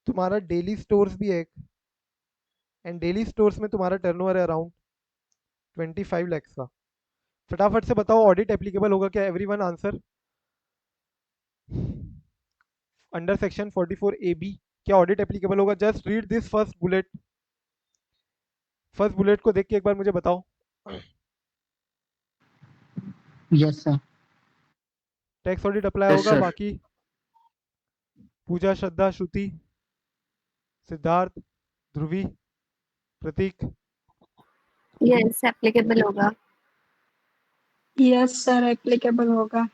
तुम्हारा डेली स्टोर्स भी है एक, एंड डेली स्टोर्स में तुम्हारा टर्नओवर है अराउंड 25 lakhs का। फटाफट से बताओ ऑडिट एप्लीकेबल होगा क्या? Everyone answer. Under section 44AB क्या ऑडिट एप्लीकेबल होगा? Just read this first bullet. First bullet को देख के एक बार मुझे बताओ। Yes sir. Tax audit apply Yes, होगा। sir. बाकी पूजा, श्रद्धा, श्रुति, सिद्धार्थ, ध्रुवी, प्रतीक। यस एप्लीकेबल होगा। यस सर एप्लीकेबल होगा।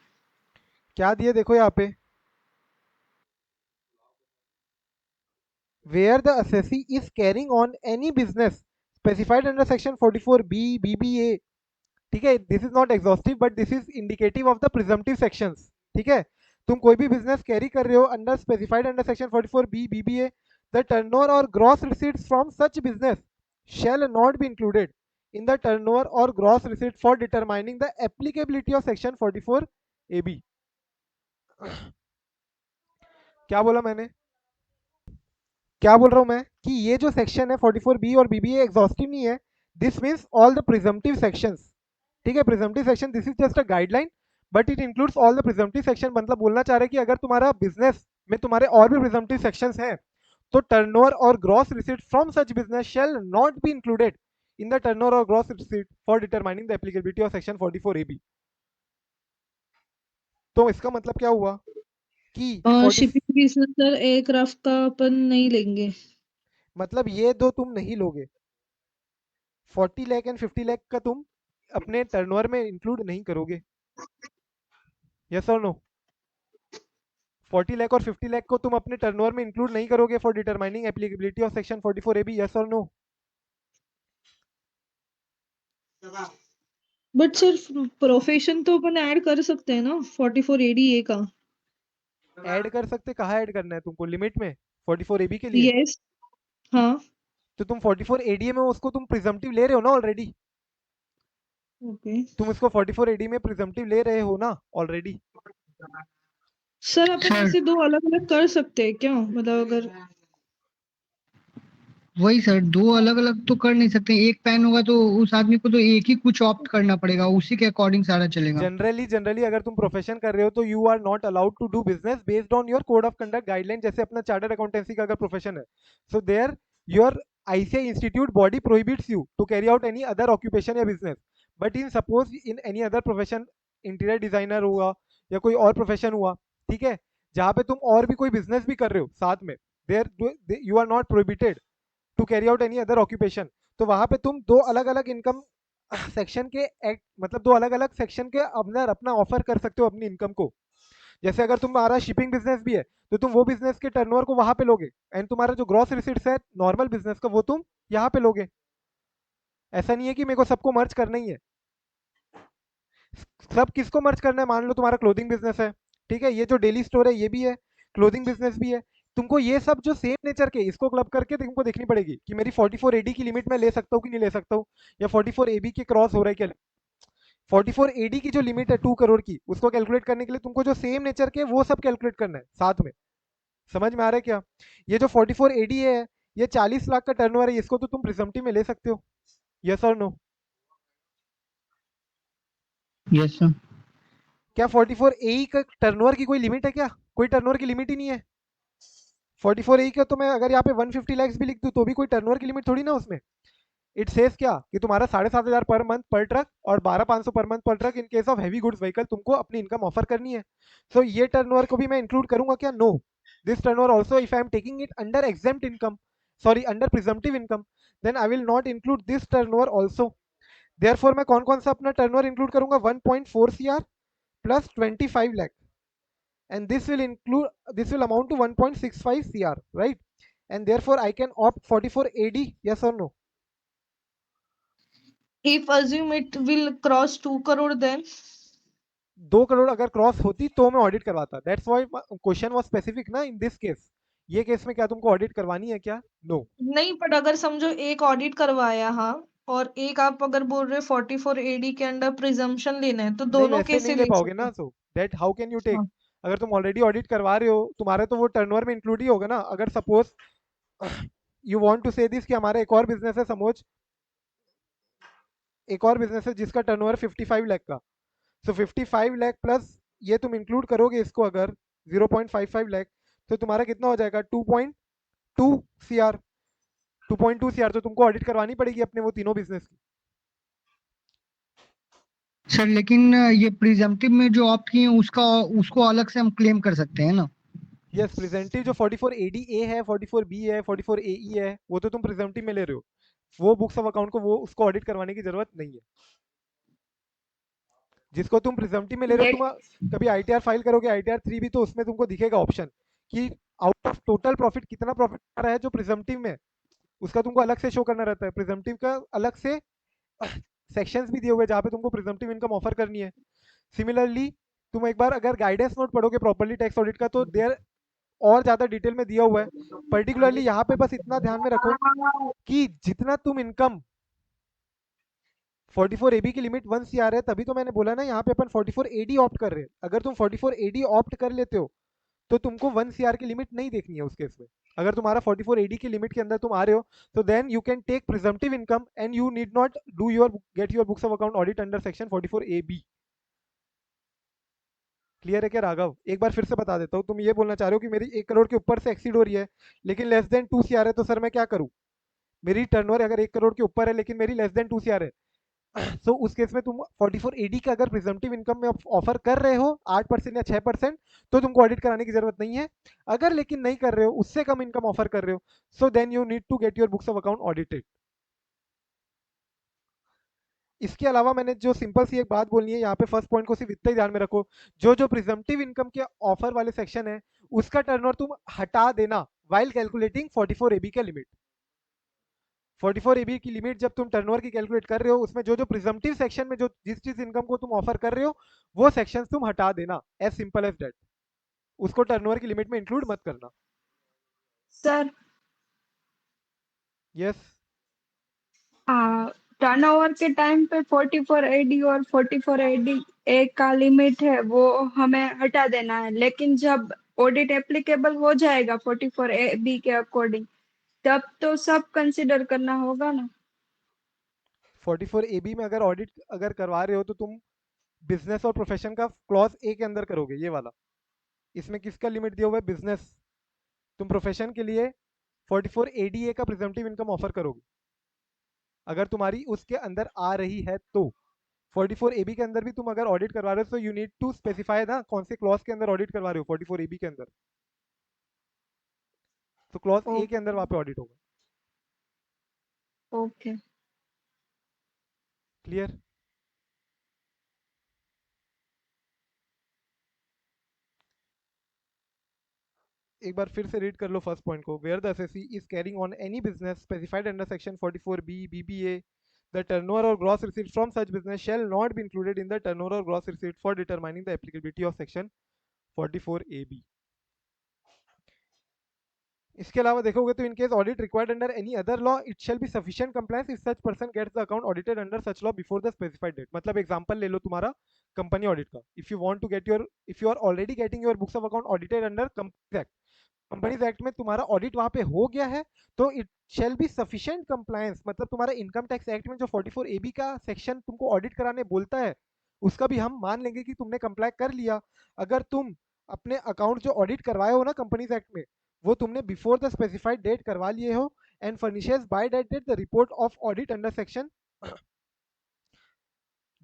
क्या दिए देखो यहाँ पे, where the assessee is carrying on any business specified under section 44B BBA। ठीक है, this is not exhaustive but this is indicative of the presumptive sections. ठीक है, तुम कोई भी बिजनेस कैरी कर रहे हो under specified under section 44B BBA, the turnover or gross receipts from such business shall not be included in the turnover or gross receipt for determining the applicability of section 44AB। क्या बोला मैंने? क्या बोल रहा हूं मैं कि ये जो सेक्शन है 44B और BBA एग्जॉस्टिव नहीं है। This means all the presumptive sections. ठीक है, presumptive section this is just a guideline but it includes all the presumptive section. मतलब बोलना चाह रहे हैं कि अगर तुम्हारा बिजनेस में तुम्हारे और भी प्रिजम्पटिव सेक्शंस हैं तो turnover or gross receipt from such business shall not be included in the turnover or gross receipt for determining the applicability of section 44AB। तो इसका मतलब क्या हुआ कि 40 शिपिंग बिजनेस सर एयरक्राफ्ट का अपन नहीं लेंगे। मतलब ये दो तुम नहीं लोगे, 40 लाख एंड 50 लाख का तुम अपने टर्नओवर में इंक्लूड नहीं करोगे। यस और नो? 40 लाख और 50 लाख को तुम अपने टर्नओवर में इंक्लूड नहीं करोगे for determining applicability of section 44AB। Yes और नो? बट सर प्रोफेशन तो अपन ऐड कर सकते हैं ना 44ADA का। ऐड कर सकते, कहाँ ऐड करना है तुमको? लिमिट में 44AB के लिए? यस हाँ तो तुम 44ADA में उसको तुम प्रिजम्पटिव ले रहे हो ना ऑलरेडी। ओके तुम इसको 44AD में प्रिजम्पटिव ले रहे हो ना ऑलरेडी। सर अपन सर ऐसे दो अलग अलग कर सकते हैं क्या? मतलब अगर वही सर, दो अलग अलग तो कर नहीं सकते। एक पैन होगा तो उस आदमी को तो एक ही कुछ ऑप्ट करना पड़ेगा, उसी के अकॉर्डिंग सारा चलेगा। जनरली अगर तुम प्रोफेशन कर रहे हो तो you are not allowed to do business based on your code of conduct guideline. जैसे अपना चार्टर्ड अकाउंटेंसी का अगर प्रोफेशन है so there your ICAI institute body prohibits you to carry out any other occupation या business. But in suppose in any other profession, interior designer हुआ या कोई और प्रोफेशन हुआ, ठीक है, जहाँ पे तुम और भी कोई बिजनेस भी कर रहे हो साथ में, there you are not prohibited to carry out any other occupation. तो वहां पे तुम दो अलग अलग इनकम सेक्शन के एक्ट, मतलब दो अलग अलग सेक्शन के अंदर अपना ऑफर कर सकते हो अपनी इनकम को। जैसे अगर तुम्हारा शिपिंग बिजनेस भी है तो तुम वो बिजनेस के टर्नओवर को वहां पे लोगे एंड तुम्हारा जो ग्रॉस रिसीट्स है नॉर्मल बिजनेस का वो तुम यहाँ पे लोगे। ऐसा नहीं है कि मेरे को सबको मर्ज करना ही है। सब किसको मर्ज करना है? मान लो तुम्हारा क्लोथिंग बिजनेस है, ठीक है, ये जो डेली स्टोर है ये भी है, क्लोथिंग बिजनेस भी है। तुमको ये सब जो सेम नेचर के इसको क्लब करके तुमको देखनी पड़ेगी कि मेरी 44AD की लिमिट में ले सकता हूँ कि नहीं ले सकता हूँ, या 44AB के क्रॉस हो रहा है क्या। 44AD की जो लिमिट है 2 करोड़ की, उसको कैलकुलेट करने के लिए तुमको जो सेम नेचर के वो सब कैलकुलेट करना है साथ में। समझ में आ रहा है क्या? ये जो 44AD है ये 40 लाख का टर्नओवर है, इसको तो तुम प्रिजम्पटिव में ले सकते हो। यस और नो? Yes sir. क्या 44AE का टर्नओवर की कोई लिमिट है क्या? कोई टर्नओवर की लिमिट ही नहीं है 44AE का। तो मैं अगर यहाँ पे 150 लाख भी लिख दूं तो भी कोई टर्नओवर की लिमिट थोड़ी ना उसमें। इट सेज क्या कि तुम्हारा 7,500 पर मंथ पर ट्रक और 12,500 पर मंथ पर truck in case of heavy goods vehicle तुमको अपनी इनकम ऑफर करनी है। सो ये टर्नओवर को भी मैं इंक्लूड करूंगा क्या? No, this turnover also if I am taking it under exempt income, sorry under presumptive income, then I will not include this turnover also. Therefore मैं कौन कौन सा अपना टर्नओवर इंक्लूड करूंगा? 1.4 CR plus 25 lakh, and this will amount to 1.65 CR, right? And therefore I can opt 44AD, yes or no? if assume it will cross 2 crore then 2 crore अगर क्रॉस होती तो मैं ऑडिट करवाता। That's why question was specific ना इन दिस केस। ये केस में क्या तुमको ऑडिट करवानी है क्या? नो। नहीं। पर अगर समझो एक ऑडिट करवाया हाँ और एक आप अगर बोल रहे 44AD के अंडर प्रिजम्पशन लेना है तो नहीं, दोनों वैसे कैसे नहीं ले ले पाओगे सकते? ना। So that how can you take? हाँ अगर तुम ऑलरेडी ऑडिट करवा रहे हो तुम्हारा तो वो टर्नओवर में इंक्लूड ही होगा ना। अगर सपोज यू वांट टू से दिस कि हमारा एक और बिजनेस है, समोज एक और बिजनेस है जिसका टर्नओवर 55 लाख का, सो 55 लाख प्लस ये तुम इंक्लूड करोगे इसको अगर 0.55 लाख, तो तुम्हारा कितना हो जाएगा 2.2 सीआर। 2.2 सीआर तो तुमको ऑडिट करवानी पड़ेगी अपने वो तीनों बिजनेस की। सर लेकिन ये प्रिजम्पटिव में जो ऑप्ट किए हैं उसका उसको अलग से हम क्लेम कर सकते हैं ना? यस, प्रिजेंटिव जो 44 AD ए है, 44 बी है, 44 AE है, वो तो तुम प्रिजेंटिव में ले रहे हो, वो बुक्स ऑफ अकाउंट को वो उसको ऑडिट करवाने की जरूरत नहीं है। जिसको तुम प्रिजम्पटिव में ले रहे हो, तुम कभी आईटीआर फाइल करोगे आईटीआर 3 भी, तो उसमें तुमको दिखेगा ऑप्शन कि आउट ऑफ टोटल प्रॉफिट कितना प्रॉफिट आ रहा है जो प्रिजम्पटिव में, उसका तुमको अलग से शो करना रहता है। प्रिजम्पटिव का अलग से सेक्शंस भी दिए हुए हैं जहाँ पे तुमको प्रिजम्पटिव इनकम ऑफर करनी है। सिमिलरली तुम एक बार अगर गाइडेंस नोट पढ़ोगे प्रॉपर्ली टैक्स ऑडिट का, तो देयर और ज्यादा डिटेल में दिया हुआ है। पर्टिकुलरली यहाँ पे बस इतना ध्यान में रखो कि जितना तुम इनकम 44 एबी की लिमिट 1 सीआर है, तभी तो मैंने बोला ना यहाँ पे अपन 44 एडी ऑप्ट कर रहे हैं। अगर तुम 44 एडी ऑप्ट कर लेते हो तो तुमको 1 सीआर की लिमिट नहीं देखनी है उस केस में। अगर तुम्हारा 44 एडी की लिमिट के अंदर तुम आ रहे हो, तो then you can take presumptive income and you need not do your get your books of account audit under section 44 AB। Clear है क्या राघव? एक बार फिर से बता देता हूँ, तुम ये बोलना चाह रहे हो कि मेरी 1 करोड़ के ऊपर से एक्सीड हो रही है लेकिन लेस देन 2 सीआर है, तो सर मैं क्या करूँ? मेरी टर्नओवर अगर 1 करोड़ के ऊपर है लेकिन मेरी लेस देन 2 सीआर है, सो उस केस में तुम 44 एडी का अगर प्रिजम्पटिव इनकम में ऑफर कर रहे हो 8% या 6%, तो तुमको ऑडिट कराने की जरूरत नहीं है। अगर लेकिन नहीं कर रहे हो, उससे कम इनकम ऑफर कर रहे हो, so then you need to get your books of account audited. इसके अलावा मैंने जो सिंपल सी एक बात बोलनी है यहाँ पे, फर्स्ट पॉइंट को सिर्फ इतना ही ध्यान में रखो, जो जो प्रिजम्पटिव इनकम के ऑफर वाले सेक्शन है उसका टर्नओवर तुम हटा देना वाइल कैलकुलेटिंग 44 एबी का लिमिट। 44 एबी की लिमिट जब तुम टर्नओवर की कैलकुलेट कर रहे हो, उसमें जो जो प्रिजम्पटिव सेक्शन में जो जिस चीज इनकम को तुम ऑफर कर रहे हो, वो सेक्शंस तुम हटा देना, एज सिंपल एज दैट। उसको टर्नओवर की लिमिट में इंक्लूड मत करना। सर यस, टर्नओवर के टाइम पे 44 एडी और 44 एडी एक का लिमिट है वो हमें हटा देना है, लेकिन जब ऑडिट एप्लीकेबल हो जाएगा 44 एबी के अकॉर्डिंग, तब तो सब कंसिडर करना होगा ना। 44 एबी में अगर ऑडिट अगर करवा रहे हो तो तुम बिजनेस और प्रोफेशन का क्लॉज ए के अंदर करोगे, ये वाला। इसमें किसका लिमिट दिया हुआ है? बिजनेस। तुम प्रोफेशन के लिए 44 एडीए का प्रिजम्पटिव इनकम ऑफर करोगे अगर तुम्हारी उसके अंदर आ रही है तो। 44 एबी के अंदर भी तुम अगर ऑडिट करवा रहे हो तो यू नीड टू स्पेसिफाई ना कौन से क्लॉज के अंदर ऑडिट करवा रहे हो 44 एबी के अंदर, तो क्लॉज ए के अंदर वहां पे ऑडिट होगा। ओके। क्लियर? एक बार फिर से रीड कर लो फर्स्ट पॉइंट को। Where the assessee is carrying on any business specified under section 44B BBA, the turnover or gross receipts from such business shall not be included in the turnover or gross receipt for determining the applicability of section 44AB। इसके अलावा देखोगे तो in case audit required under any other law it shall be sufficient compliance if such person gets the account audited under such law before the specified date. मतलब एग्जांपल ले लो तुम्हारा कंपनी ऑडिट का, if you want to get your, if you are already getting your books of account audited under companies act, companies act में तुम्हारा ऑडिट वहां पे हो गया है, तो it shall be sufficient compliance. मतलब तुम्हारा इनकम टैक्स एक्ट में जो 44 एबी का सेक्शन तुमको ऑडिट कराने बोलता है, उसका भी हम मान लेंगे कि तुमने कंप्लाई कर लिया। अगर तुम अपने अकाउंट जो ऑडिट करवाए हो ना कंपनीज एक्ट में, वो तुमने बिफोर द स्पेसिफाइड डेट करवा लिए हो and furnishes by that date the report of audit under section,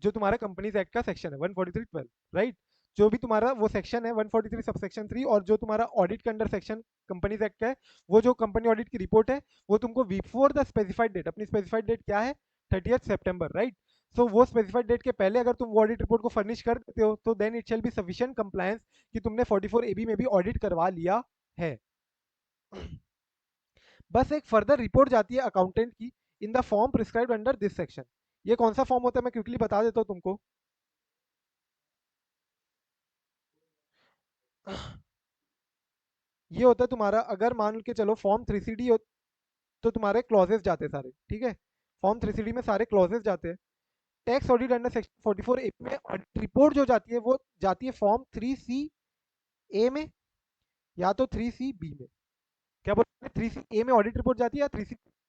जो तुम्हारा कंपनीज एक्ट का सेक्शन है 143(12), राइट? जो भी तुम्हारा वो सेक्शन है 143 सबसेक्शन 3, और जो तुम्हारा ऑडिट के अंडर सेक्शन कंपनीज एक्ट का है, वो जो कंपनी ऑडिट की रिपोर्ट है वो तुमको बिफोर द स्पेसिफाइड डेट, अपनी स्पेसिफाइड डेट क्या है 30 सितंबर, राइट? सो वो स्पेसिफाइड डेट के पहले अगर तुम वो ऑडिट रिपोर्ट को फर्निश कर देते हो, तो then it shall be sufficient compliance कि तुमने 44 एबी में भी ऑडिट करवा लिया है। बस एक फर्दर रिपोर्ट जाती है अकाउंटेंट की in the form prescribed under this section. ये कौन सा फॉर्म होता है मैं क्विकली बता देता हूँ तुमको। ये होता है तुम्हारा, अगर मान के चलो फॉर्म 3CD तो तुम्हारे क्लॉजेस जाते हैं सारे, ठीक है? फॉर्म 3CD में सारे क्लॉजेस जाते हैं। टैक्स ऑडिट अंडर सेक्शन 44 ए में ऑडिट रिपोर्ट जो जाती है वो जाती है फॉर्म 3C A में या तो 3C B में। क्या बोलते हैं, 3C ए में ऑडिट रिपोर्ट जाती है या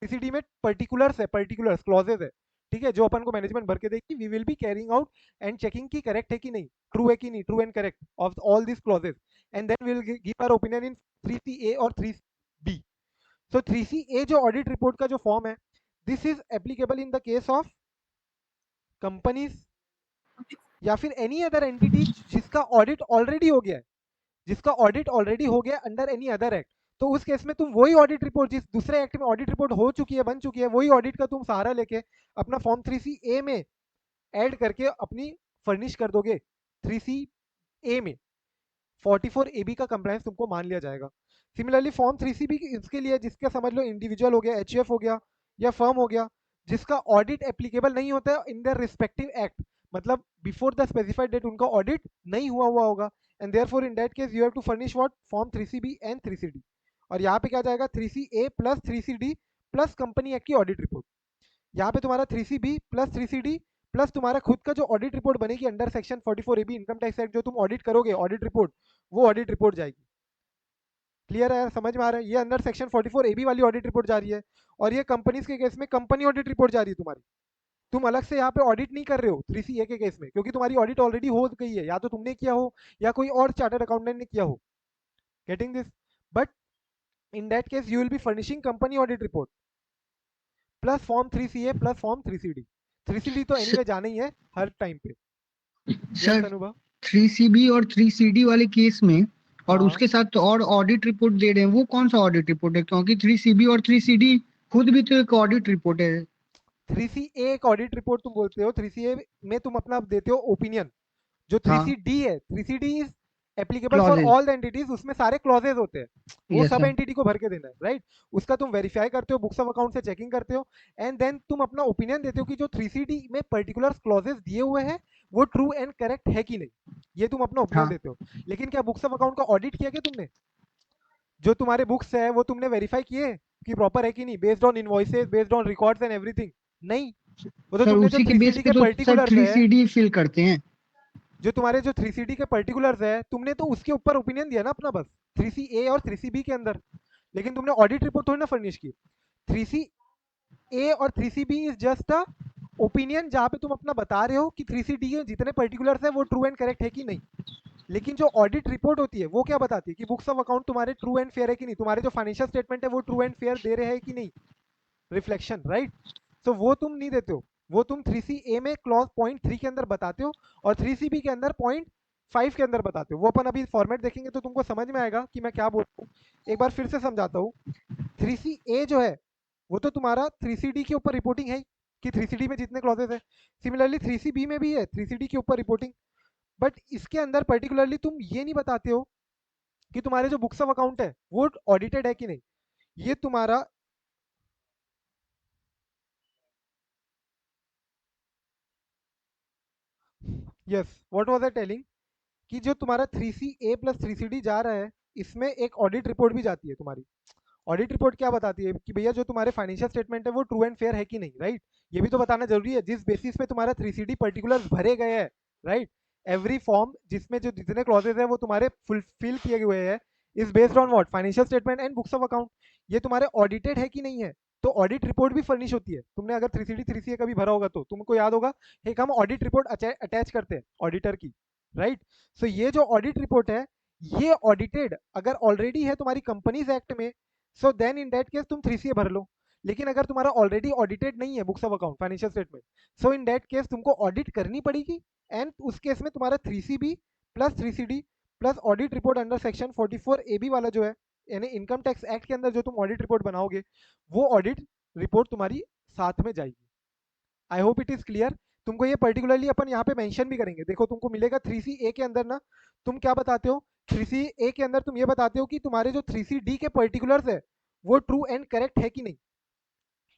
3CD में पर्टिकुलर्स है, पर्टिकुलर्स क्लॉजेज है, ठीक है, जो अपन को मैनेजमेंट भर के देगी, we will be carrying out and checking की करेक्ट है कि नहीं, ट्रू है कि नहीं, true and correct of all this clauses, and then will give our opinion in 3C A और 3B। सो 3C ए जो ऑडिट रिपोर्ट का जो फॉर्म है, this is applicable in the case of companies या फिर एनी अदर एंटिटी जिसका ऑडिट ऑलरेडी हो गया है, जिसका ऑडिट ऑलरेडी हो गया अंडर एनी अदर एक्ट। तो उस केस में तुम वही ऑडिट रिपोर्ट, जिस दूसरे एक्ट में ऑडिट रिपोर्ट हो चुकी है, बन चुकी है, वही ऑडिट का तुम सहारा लेके अपना फॉर्म 3C ए में ऐड करके अपनी फर्निश कर दोगे। 3C ए में 44AB का कंप्लायंस तुमको मान लिया जाएगा। सिमिलरली फॉर्म 3CB इसके लिए, जिसके समझ लो इंडिविजुअल हो गया, HUF हो गया या फर्म हो गया, जिसका ऑडिट एप्लीकेबल नहीं होता है इन देयर रिस्पेक्टिव एक्ट, मतलब बिफोर द स्पेसिफाइड डेट उनका ऑडिट नहीं हुआ होगा, and therefore in that case you have to furnish what, form 3CB and 3CD। और यहाँ पे क्या जाएगा, 3CA plus 3CD plus company act की ऑडिट रिपोर्ट। यहाँ पे तुम्हारा 3CB प्लस 3CD प्लस तुम्हारा खुद का जो ऑडिट रिपोर्ट बनेगी under section 44AB income tax act, जो तुम ऑडिट करोगे ऑडिट रिपोर्ट, वो ऑडिट रिपोर्ट जाएगी। क्लियर है, समझ में आ रहा है? ये अंदर सेक्शन 44AB वाली ऑडिट रिपोर्ट जा रही है, और ये कंपनीज के केस में कंपनी ऑडिट रिपोर्ट जा रही है तुम्हारी। तुम अलग से यहाँ पे ऑडिट नहीं कर रहे हो 3CA के केस में, क्योंकि तुम्हारी ऑडिट ऑलरेडी हो गई है, या तो तुमने किया हो या कोई और चार्टर्ड अकाउंटेंट ने किया हो। Getting this? But in that case you will B furnishing company audit report plus form 3CA plus form 3CD। 3CD तो एनीवे जाना ही है हर टाइम पे। सर अनुभव 3CB और 3CD वाले केस में और हाँ। उसके साथ तो और ऑडिट रिपोर्ट दे रहे हैं, वो कौन सा ऑडिट रिपोर्ट है? क्योंकि 3CB और 3CD खुद भी तो एक ऑडिट रिपोर्ट है। 3CA एक ऑडिट रिपोर्ट तुम बोलते हो, 3CA में तुम अपना देते हो ओपिनियन। जो हाँ 3CD है, 3CD is applicable for clauses. All the entities, उसमें सारे क्लॉजेज होते हैं, वो यस सब सर। एंटिटी को भर के देना है, राइट? उसका तुम वेरीफाई करते हो, बुक्स ऑफ अकाउंट से चेकिंग करते हो, एंड देन तुम अपना ओपिनियन देते हो कि जो 3CD में पर्टिकुलर क्लॉजेज दिए हुए हैं वो ट्रू एंड करेक्ट है कि नहीं, ये तुम अपना ओपिनियन हाँ देते हो। लेकिन क्या बुक्स ऑफ अकाउंट का ऑडिट किया क्या तुमने? जो तुम्हारे बुक्स है वो तुमने वेरीफाई किए कि प्रॉपर है कि नहीं, based on invoices, based on records and everything? नहीं, वो तो सर, तुमने जो उसी के बेस 3CD पे के तो सर पर्टिकुलर्स है, 3CD फिल करते हैं। जो तुम्हारे जो 3CD के पर्टिकुलर्स है, तुमने तो उसके ऊपर ओपिनियन दिया ना अपना, बस 3CA और 3CB के अंदर। लेकिन तुमने ऑडिट रिपोर्ट थोड़ी ना फर्निश की। 3CA और 3CB is just a opinion, जहां पे तुम अपना बता रहे हो कि 3CD के जितने पर्टिकुलर्स है वो ट्रू एंड करेक्ट है कि नहीं। लेकिन जो ऑडिट रिपोर्ट होती है वो क्या बताती है कि बुक्स ऑफ अकाउंट तुम्हारे ट्रू एंड फेयर है कि नहीं, तुम्हारे जो फाइनेंशियल स्टेटमेंट है वो ट्रू एंड फेयर दे रहे हैं कि नहीं, रिफ्लेक्शन, राइट? सो वो तुम नहीं देते हो, वो तुम 3CA में क्लॉज पॉइंट 3 के अंदर बताते हो, और 3CB के अंदर पॉइंट 5 के अंदर बताते हो। वो अपन अभी फॉर्मेट देखेंगे तो तुमको समझ में आएगा कि मैं क्या बोल रहा हूँ। एक बार फिर से समझाता हूँ। 3CA जो है वो तो तुम्हारा 3CD के ऊपर रिपोर्टिंग है कि 3CD में जितने क्लॉजेस है। सिमिलरली 3CB में भी है 3CD के ऊपर रिपोर्टिंग, बट इसके अंदर पर्टिकुलरली तुम ये नहीं बताते हो कि तुम्हारे जो बुक्स ऑफ अकाउंट है वो ऑडिटेड है कि नहीं। ये तुम्हारा yes, what was I telling, कि जो तुम्हारा 3CA प्लस 3CD जा रहा है, इसमें एक ऑडिट रिपोर्ट भी जाती है तुम्हारी। ऑडिट रिपोर्ट क्या बताती है कि भैया जो तुम्हारे फाइनेंशियल स्टेटमेंट है वो ट्रू एंड फेयर है कि नहीं, राइट? ये भी तो बताना जरूरी है, जिस बेसिस पे तुम्हारा 3CD पर्टिकुलर्स भरे गए हैं, राइट? एवरी फॉर्म जिसमें जो जितने क्लॉजेस है वो तुम्हारे फुलफिल किए हुए हैं, is based on what, financial statement and books of account. ये तुम्हारे ऑडिटेड है कि नहीं है, तो ऑडिट रिपोर्ट भी फर्निश होती है। तुमने अगर 3CD 3CA कभी भरा होगा तो तुमको याद होगा, एक हम ऑडिट रिपोर्ट अटैच करते हैं ऑडिटर की, राइट? सो ये जो ऑडिट रिपोर्ट है, ये ऑडिटेड अगर ऑलरेडी है तुम्हारी कंपनीज एक्ट में, so then in that case तुम 3CA भर लो। लेकिन अगर तुम्हारा ऑलरेडी ऑडिटेड नहीं है books of account, financial statement, so in that case तुमको ऑडिट करनी पड़ेगी, एंड उस केस में तुम्हारा 3CB plus 3CD plus audit report under section 44AB वाला जो है, यानी इनकम टैक्स एक्ट के अंदर जो तुम ऑडिट रिपोर्ट बनाओगे, वो ऑडिट रिपोर्ट तुम्हारी साथ में जाएगी। आई होप इट इज क्लियर। तुमको ये पर्टिकुलरली अपन यहाँ पे मेंशन भी करेंगे, देखो तुमको मिलेगा 3CA के अंदर ना, तुम क्या बताते हो, 3CA के अंदर तुम ये बताते हो कि तुम्हारे जो 3CD के पर्टिकुलर्स है वो ट्रू एंड करेक्ट है कि नहीं।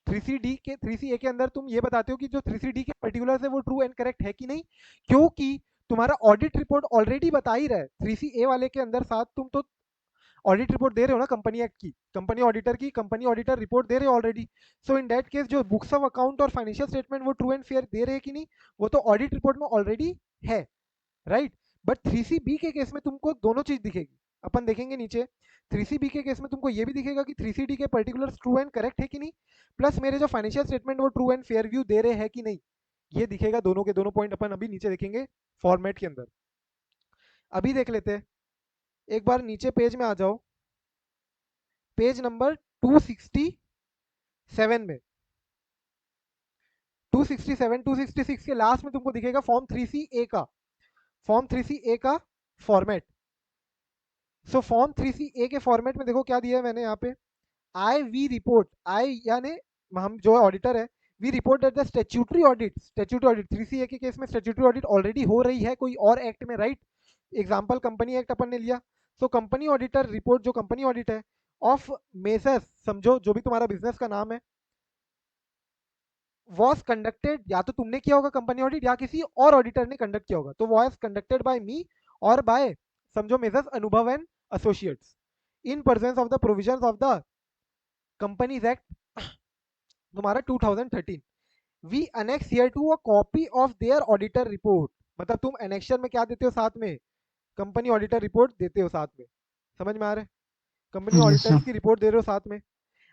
3CA के अंदर तुम ये बताते हो कि जो 3CD के पर्टिकुलर्स है वो ट्रू एंड करेक्ट है कि नहीं, क्योंकि तुम्हारा ऑडिट रिपोर्ट ऑलरेडी बता ही रहा है 3CA वाले के अंदर साथ, तुम तो ऑडिट रिपोर्ट दे रहे हो ना कंपनी एक्ट की, कंपनी ऑडिटर की, कंपनी ऑडिटर रिपोर्ट दे रहे हो already. So in that case जो बुक्स ऑफ अकाउंट और फाइनेंशियल स्टेटमेंट वो ट्रू एंड फेयर दे रहे हैं कि नहीं, वो तो ऑडिट रिपोर्ट में ऑलरेडी है, राइट? बट 3CB के केस में तुमको दोनों चीज दिखेगी, अपन देखेंगे नीचे 3CB के केस में तुमको ये भी दिखेगा कि 3CD के पर्टिकुलर्स ट्रू एंड करेक्ट है कि नहीं, प्लस मेरे जो फाइनेंशियल स्टेटमेंट वो ट्रू एंड फेयर व्यू दे रहे हैं कि नहीं, ये दिखेगा। दोनों के दोनों पॉइंट अपन अभी नीचे देखेंगे फॉर्मेट के अंदर। अभी देख लेते हैं, एक बार नीचे पेज में आ जाओ, पेज नंबर 267 में, 267 266 के लास्ट में तुमको दिखेगा फॉर्म 3CA का, फॉर्म 3CA का फॉर्मेट। सो फॉर्म 3CA के फॉर्मेट में देखो क्या दिया है मैंने यहाँ पे, आई वी रिपोर्ट, आई यानी हम जो ऑडिटर है, we report that the statutory audit, statutory audit 3CA के केस में स्टैट्यूटरी ऑडिट ऑलरेडी हो रही है कोई और एक्ट में, राइट। एग्जांपल कंपनी एक्ट अपन ने लिया, सो कंपनी ऑडिटर रिपोर्ट जो कंपनी ऑडिट है ऑफ मेसर्स, समझो जो भी तुम्हारा बिजनेस का नाम है, वॉज कंडक्टेड, या तो तुमने किया होगा कंपनी ऑडिट या किसी और ऑडिटर ने कंडक्ट किया होगा, तो वॉज कंडक्टेड बाय मी और बाय समझो messrs Anubhav and associates in presence of the provisions of the companies act तुम्हारा 2013। We annex here to a copy of their auditor report, मतलब तुम एनेक्शन में क्या देते हो साथ में, कंपनी ऑडिटर रिपोर्ट देते हो साथ में, समझ में आ रहा है, कंपनी Yes, ऑडिटर्स sir. की रिपोर्ट दे रहे हो साथ में,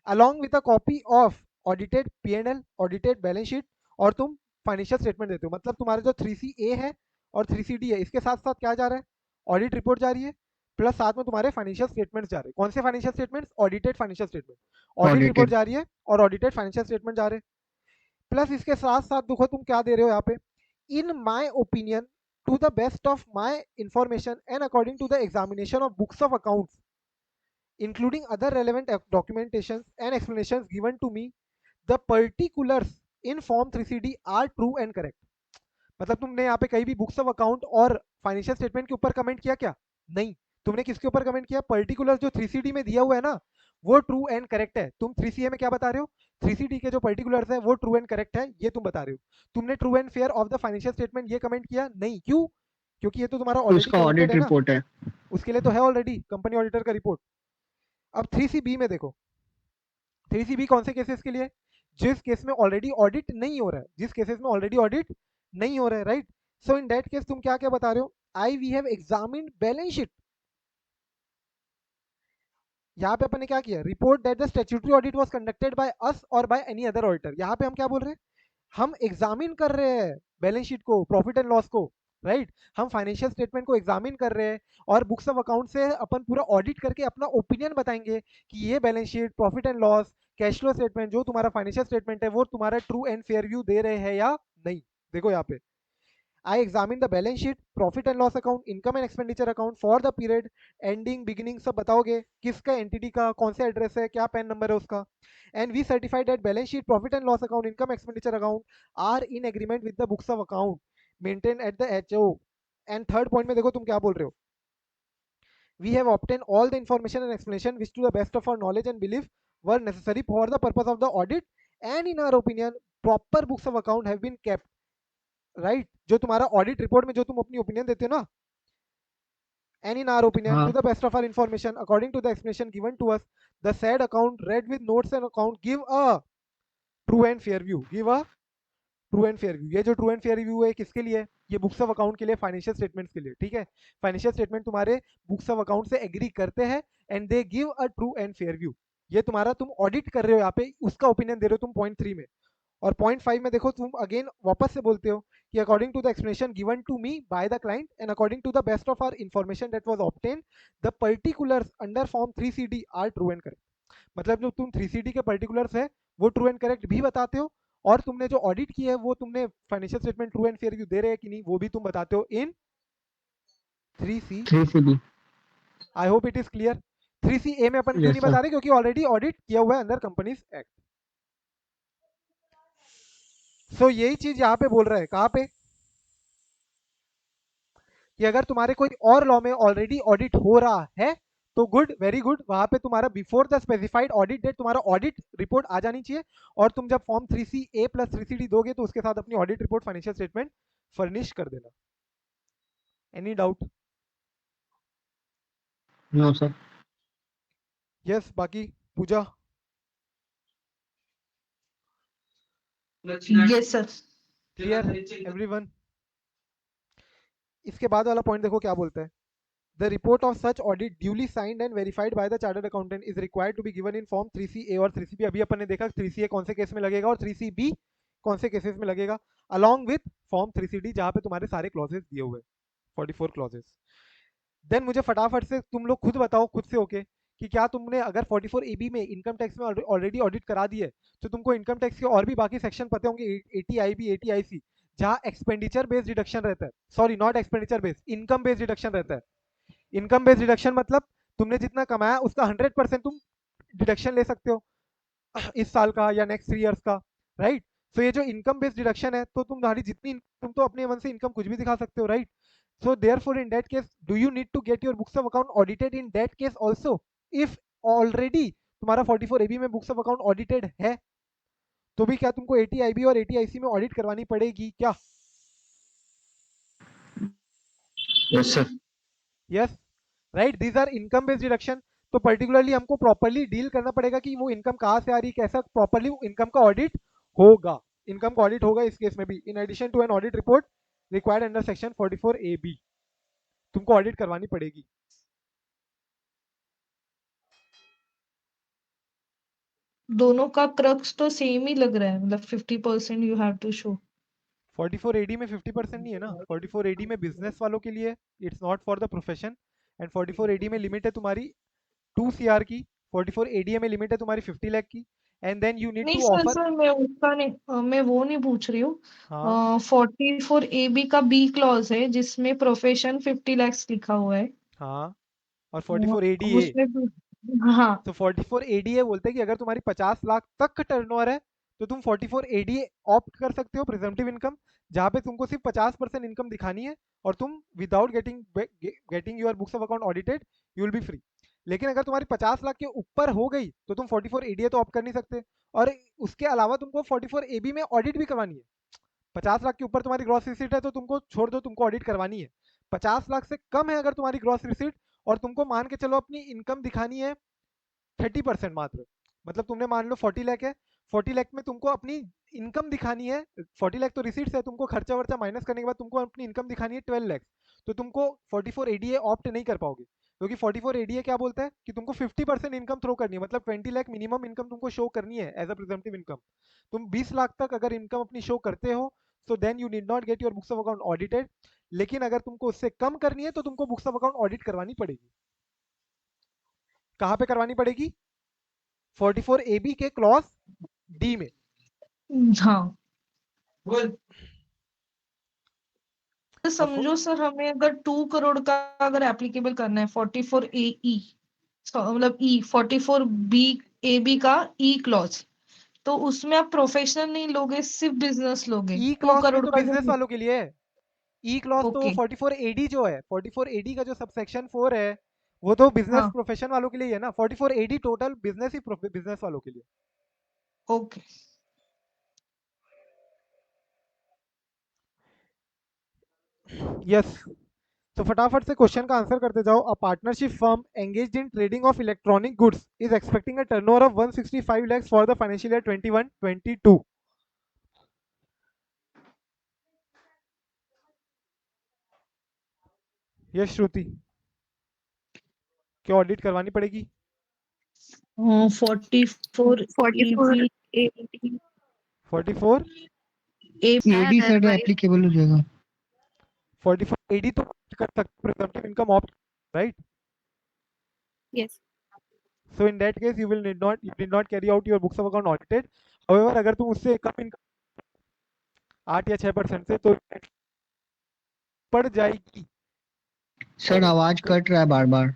along with a copy of audited P&L, audited balance sheet, और तुम फाइनेंशियल स्टेटमेंट देते हो। मतलब तुम्हारे जो 3CA है और 3CD है, इसके साथ साथ क्या जा रहा है, ऑडिट रिपोर्ट जा रही है, प्लस साथ में तुम्हारे फाइनेंशियल स्टेटमेंट्स जा रहे हैं। कौन से financial statements, audited financial statement, audit report Audited. जा रही है और ऑडिटेड फाइनेंशियल स्टेटमेंट जा रहे हैं। प्लस इसके साथ साथ देखो तुम क्या दे रहे हो यहाँ पे, in my opinion to the best of my information and according to the examination of books of accounts including other relevant documentations and explanations given to me, the particulars in form 3CD are true and correct। मतलब तुमने यहाँ पे कहीं भी बुक्स ऑफ अकाउंट और फाइनेंशियल स्टेटमेंट के ऊपर कमेंट किया क्या, नहीं। तुमने किसके ऊपर कमेंट किया, पर्टिकुलर जो 3CD में दिया हुआ है ना वो ट्रू एंड करेक्ट है। तुम 3CA में क्या बता रहे हो, 3CD के जो पर्टिकुलर्स है वो ट्रू एंड करेक्ट है, ये तुम बता रहे हो। तुमने true and fair of the financial statement ये कमेंट किया नहीं, क्यों, क्योंकि ये तो तुम्हारा तो ऑलरेडी उसका कमेंटेड ऑडिट है ना, रिपोर्ट है। उसके लिए तो है ऑलरेडी कंपनी ऑडिटर का रिपोर्ट। अब 3CB में देखो, 3CB कौन से केसेस के लिए, जिस केस में ऑलरेडी ऑडिट नहीं हो रहा है, जिस केसेस में ऑलरेडी ऑडिट नहीं हो रहा है, right. So in that case तुम क्या क्या बता रहे हो, I we have examined balance sheet, यहाँ पे अपन ने क्या किया, report that the statutory audit was conducted by us or by any other auditor. यहाँ पे हम क्या बोल रहे हैं, हम एग्जामिन कर रहे हैं बैलेंस शीट को, प्रॉफिट एंड लॉस को, राइट। हम फाइनेंशियल स्टेटमेंट को एग्जामिन कर रहे हैं और बुक्स ऑफ अकाउंट से अपन पूरा ऑडिट करके अपना ओपिनियन बताएंगे कि ये balance sheet, profit and loss, cash flow statement, जो तुम्हारा फाइनेंशियल स्टेटमेंट है वो तुम्हारा ट्रू एंड फेयर व्यू दे रहे हैं या नहीं। देखो यहाँ पे, I examine the balance sheet, profit and loss account, income and expenditure account for the period ending, beginning सब बताओगे, किसका एंटिटी का कौन सा एड्रेस है, क्या पैन नंबर है उसका, and we certify that balance sheet, profit and loss account, income expenditure account are in agreement with the books of account maintained at the HO। and third point में देखो तुम क्या बोल रहे हो, we have obtained all the information and explanation which to the best of our knowledge and belief were necessary for the purpose of the audit, and in our opinion proper books of account have been kept, right जो तुम्हारा ऑडिट रिपोर्ट में जो तुम अपनी ओपिनियन देते हो ना, and in our opinion हाँ to the best of our information according to the explanation given to us, the said account read with notes and account give a true and fair view, give a true and fair view. ये जो ट्रू एंड फेयर व्यू है किसके लिए, ये बुक्स ऑफ अकाउंट के लिए, फाइनेंशियल स्टेटमेंट्स के लिए, ठीक है। फाइनेंशियल स्टेटमेंट तुम्हारे बुक्स ऑफ अकाउंट से एग्री करते हैं and they give a true and fair view. ये तुम्हारा तुम ऑडिट कर रहे हो यहाँ पे, उसका ओपिनियन दे रहे हो तुम पॉइंट 3 में। और पॉइंट 5 में देखो तुम अगेन वापस से बोलते हो कि according to the explanation given to me by the client and according to the best of our information that was obtain, the particulars under form 3CD are true and correct. मतलब जो तुम 3CD के पर्टिकुलर्स है वो ट्रू एंड करेक्ट भी बताते हो, और तुमने जो ऑडिट की है वो तुमने financial statement true and fair view दे रहे हैं कि नहीं वो भी तुम बताते हो in 3C। 3CB। I hope it is clear. 3CA में अपन क्यों Yes, नहीं sir. बता रहे, क्योंकि ऑलरेडी ऑडिट किया हुआ है अंदर कंपनीज एक्ट। सो यही चीज यहाँ पे बोल रहा है, कहाँ पे, कि अगर तुम्हारे कोई और लॉ में ऑलरेडी ऑडिट हो रहा है तो गुड, वेरी गुड, वहां पे तुम्हारा before the specified audit date तुम्हारा ऑडिट रिपोर्ट आ जानी चाहिए, और तुम जब फॉर्म 3CA प्लस 3CD दोगे तो उसके साथ अपनी audit report, financial statement furnish कर देना। Any doubt? No, sir. Yes, बाकी पूजा? Yes, sir. Clear everyone? इसके बाद वाला पॉइंट देखो क्या बोलता है, The report of such audit duly signed and verified by the chartered accountant is required to be given in form 3CA और 3CB. अभी अपन ने देखा 3CA कौन से केस में लगेगा और 3CB कौन से केसेस में लगेगा, along with form 3CD जहां पे तुम्हारे सारे क्लॉजेस दिए हुए 44 क्लॉजेस. देन मुझे फटाफट से तुम लोग खुद बताओ खुद से ओके कि क्या तुमने अगर 44 AB में इनकम टैक्स में ऑलरेडी ऑडिट करा दिए तो तुमको इनकम टैक्स के और भी बाकी सेक्शन पते होंगे 80IB 80IC जहां एक्सपेंडिचर बेस्ड डिडक्शन रहता है. Sorry not expenditure based, income based deduction रहता है. इनकम बेस्ड डिडक्शन मतलब तुमने जितना कमाया उसका 100% तुम डिडक्शन ले सकते हो इस साल का या नेक्स्ट 3 इयर्स का, राइट. सो ये जो इनकम बेस्ड डिडक्शन है तो तुम्हारी जितनी तुम तो अपने मन से इनकम कुछ भी दिखा सकते हो, right. So therefore in that case do you need to get your books of account audited in that case also if already तुम्हारा 44 AB में बुक्स ऑफ अकाउंट ऑडिटेड है तो भी क्या तुमको 80IB और 80IC में ऑडिट करवानी पड़ेगी क्या? Yes sir. Yes right, these are income based deduction. तो पर्टिकुलरली हमको प्रॉपर्ली डील करना पड़ेगा कि वो इनकम कहाँ से आ रही है, कैसा प्रॉपर्ली इनकम का ऑडिट होगा. इनकम का ऑडिट होगा इस केस में भी. In addition to an audit report required under section 44 AB तुमको ऑडिट करवानी पड़ेगी. दोनों का क्रक्स तो सेम ही लग रहा है, मतलब 50% you have to show. 44 AD में 50% नहीं है ना. 44 AD में बिजनेस वालों के लिए, it's not for the profession. And 44 AD में लिमिट है तुम्हारी 2 CR की. 44 ADA में लिमिट है तुम्हारी 50 लाख की. एंड देन यू नीड नहीं टू सर ऑफर. सर मैं उसका नहीं मैं वो नहीं पूछ रही हूँ. हाँ 44 AB का B क्लॉज है जिसमें प्रोफेशन 50 lakhs लिखा हुआ है. हाँ. और 44 ADA, उसमें हाँ तो 44 ADA बोलते हैं कि अगर तुम्हारी 50 लाख तक का टर्नओवर है तो तुम 44 ADA ऑप्ट कर सकते हो प्रिजम्पटिव इनकम, जहां पे तुमको सिर्फ 50% इनकम दिखानी है और तुम without getting your books of account audited you will B free. लेकिन अगर तुम्हारी 50 लाख के ऊपर हो गई तो तुम 44 ADA तो ऑप्ट कर नहीं सकते. और उसके अलावा तुमको 44 AB में ऑडिट भी करवानी है. 50 लाख के ऊपर तुम्हारी ग्रॉस रिसीट है तो तुमको छोड़ दो, तुमको ऑडिट करवानी है. 50 लाख से कम है अगर तुम्हारी ग्रॉस रिसीट और तुमको मान के चलो अपनी इनकम दिखानी है 30% मात्र, मतलब तुमने मान लो 40 लाख है, 40 लाख में तुमको अपनी इनकम दिखानी है, 40 लाख तो रिसीट्स है, तुमको खर्चा वर्चा माइनस करने के बाद तुमको अपनी इनकम दिखानी है 12 लाख, तो तुमको 44 ADA ऑप्ट नहीं कर पाओगे. क्योंकि 44 ADA क्या बोलता है कि तुमको 50% इनकम थ्रो करनी है, मतलब 20 लाख मिनिमम इनकम तुमको शो करनी है एज अ प्रिजम्पटिव इनकम. तुम 20 लाख तक अगर इनकम अपनी शो करते हो so then you need not get your books of account audited. लेकिन अगर तुमको उससे कम करनी है तो तुमको बुक्स ऑफ अकाउंट ऑडिट करवानी पड़ेगी. कहां पे करवानी पड़ेगी? 44 AB के क्लॉज D में. हाँ. तो समझो सर हमें अगर 2 करोड़ का अगर एप्लीकेबल करना है 44 AE मतलब E 44 AB का E क्लॉज, तो उसमें आप प्रोफेशनल नहीं लोगे, सिर्फ बिजनेस लोगे. ई 2 क्लॉज भी करोड़ तो का बिजनेस जो. वालों के लिए है. ई क्लॉज तो ओके 44 AD जो है, 44 AD का जो सबसेक्शन 4 है वो तो बिजनेस हाँ प्रोफेशन वालों के लिए है ना. 44 AD टोटल बिजनेस ही बिजनेस वालों के लिए. ओके. यस. तो फटाफट से क्वेश्चन का आंसर करते जाओ. A partnership firm engaged in trading of electronic goods is expecting a turnover of 165 lakhs for the financial year 21-22. Yes Shruti, क्या ऑडिट करवानी पड़ेगी? 44 44 AB 44 AD सर एप्लीकेबल हो जाएगा. 44 AD तो कर सकते presumptive income opt, right. Yes. So in that case you did not carry out your books of account audited. However अगर तुम उससे कम इनकम 8 या 6% से तो पड़ जाएगी. सर आवाज कट रहा है बार बार.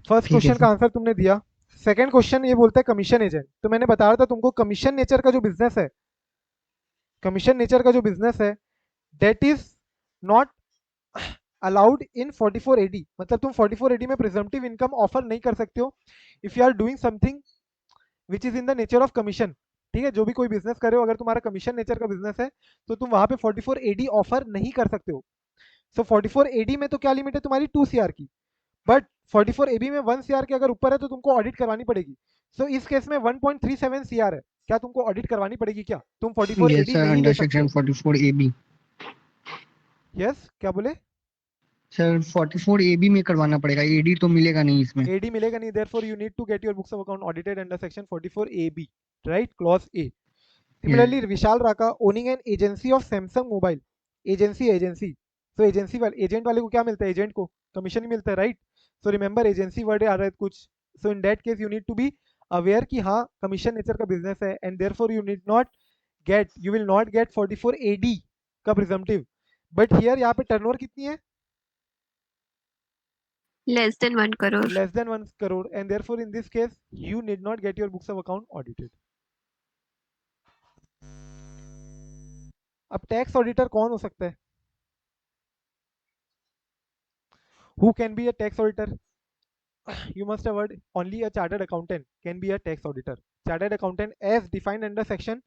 फर्स्ट ठीक है क्वेश्चन सर. का आंसर तुमने दिया. सेकंड क्वेश्चन ये बोलता है कमीशन एजेंट. तो मैंने बता रहा था तुमको कमीशन नेचर का जो बिजनेस है, कमीशन नेचर का जो बिजनेस है that is not allowed in 44 AD. मतलब तुम 44 AD में प्रिजम्पटिव इनकम ऑफर नहीं कर सकते हो if you are doing something which is in the nature of commission. ठीक है, जो भी कोई बिजनेस कर रहे हो अगर तुम्हारा कमीशन नेचर का बिजनेस है तो तुम वहां पे 44 AD ऑफर नहीं कर सकते हो. सो 44 AD में तो क्या लिमिट है तुम्हारी 2 CR की, बट 44 AB में 1 CR के अगर ऊपर है तो तुमको ऑडिट करवानी पड़ेगी. सो इस केस में 1.37 CR है, क्या तुमको ऑडिट करवानी पड़ेगी क्या? तुम 44 यस AD सर नहीं अंडर ले सकते. Section 44 AB. यस क्या बोले? सर 44 AB में करवाना पड़ेगा, AD तो मिलेगा नहीं इसमें। AD मिलेगा नहीं, therefore you need to get your books of account audited under section 44AB, right? Clause A. Similarly, Vishal Raka owning an agency of Samsung Mobile. Agency तो एजेंसी वाले एजेंट वाले को क्या मिलता है? एजेंट को कमीशन ही मिलता है, right? So remember agency word आ रहा है कुछ, so in that case you need to be aware कि हाँ कमीशन नेचर का बिजनेस है, and therefore you will not get 44 AD का प्रिजम्पटिव। बट हियर यहाँ पे टर्नओवर कितनी है? Less than 1 crore. Less than 1 crore, and therefore in this case you need not get your books of account audited. अब टैक्स ऑडिटर कौन हो सकता है? Who can be a tax auditor? You must have heard only a chartered accountant can be a tax auditor. Chartered accountant as defined under section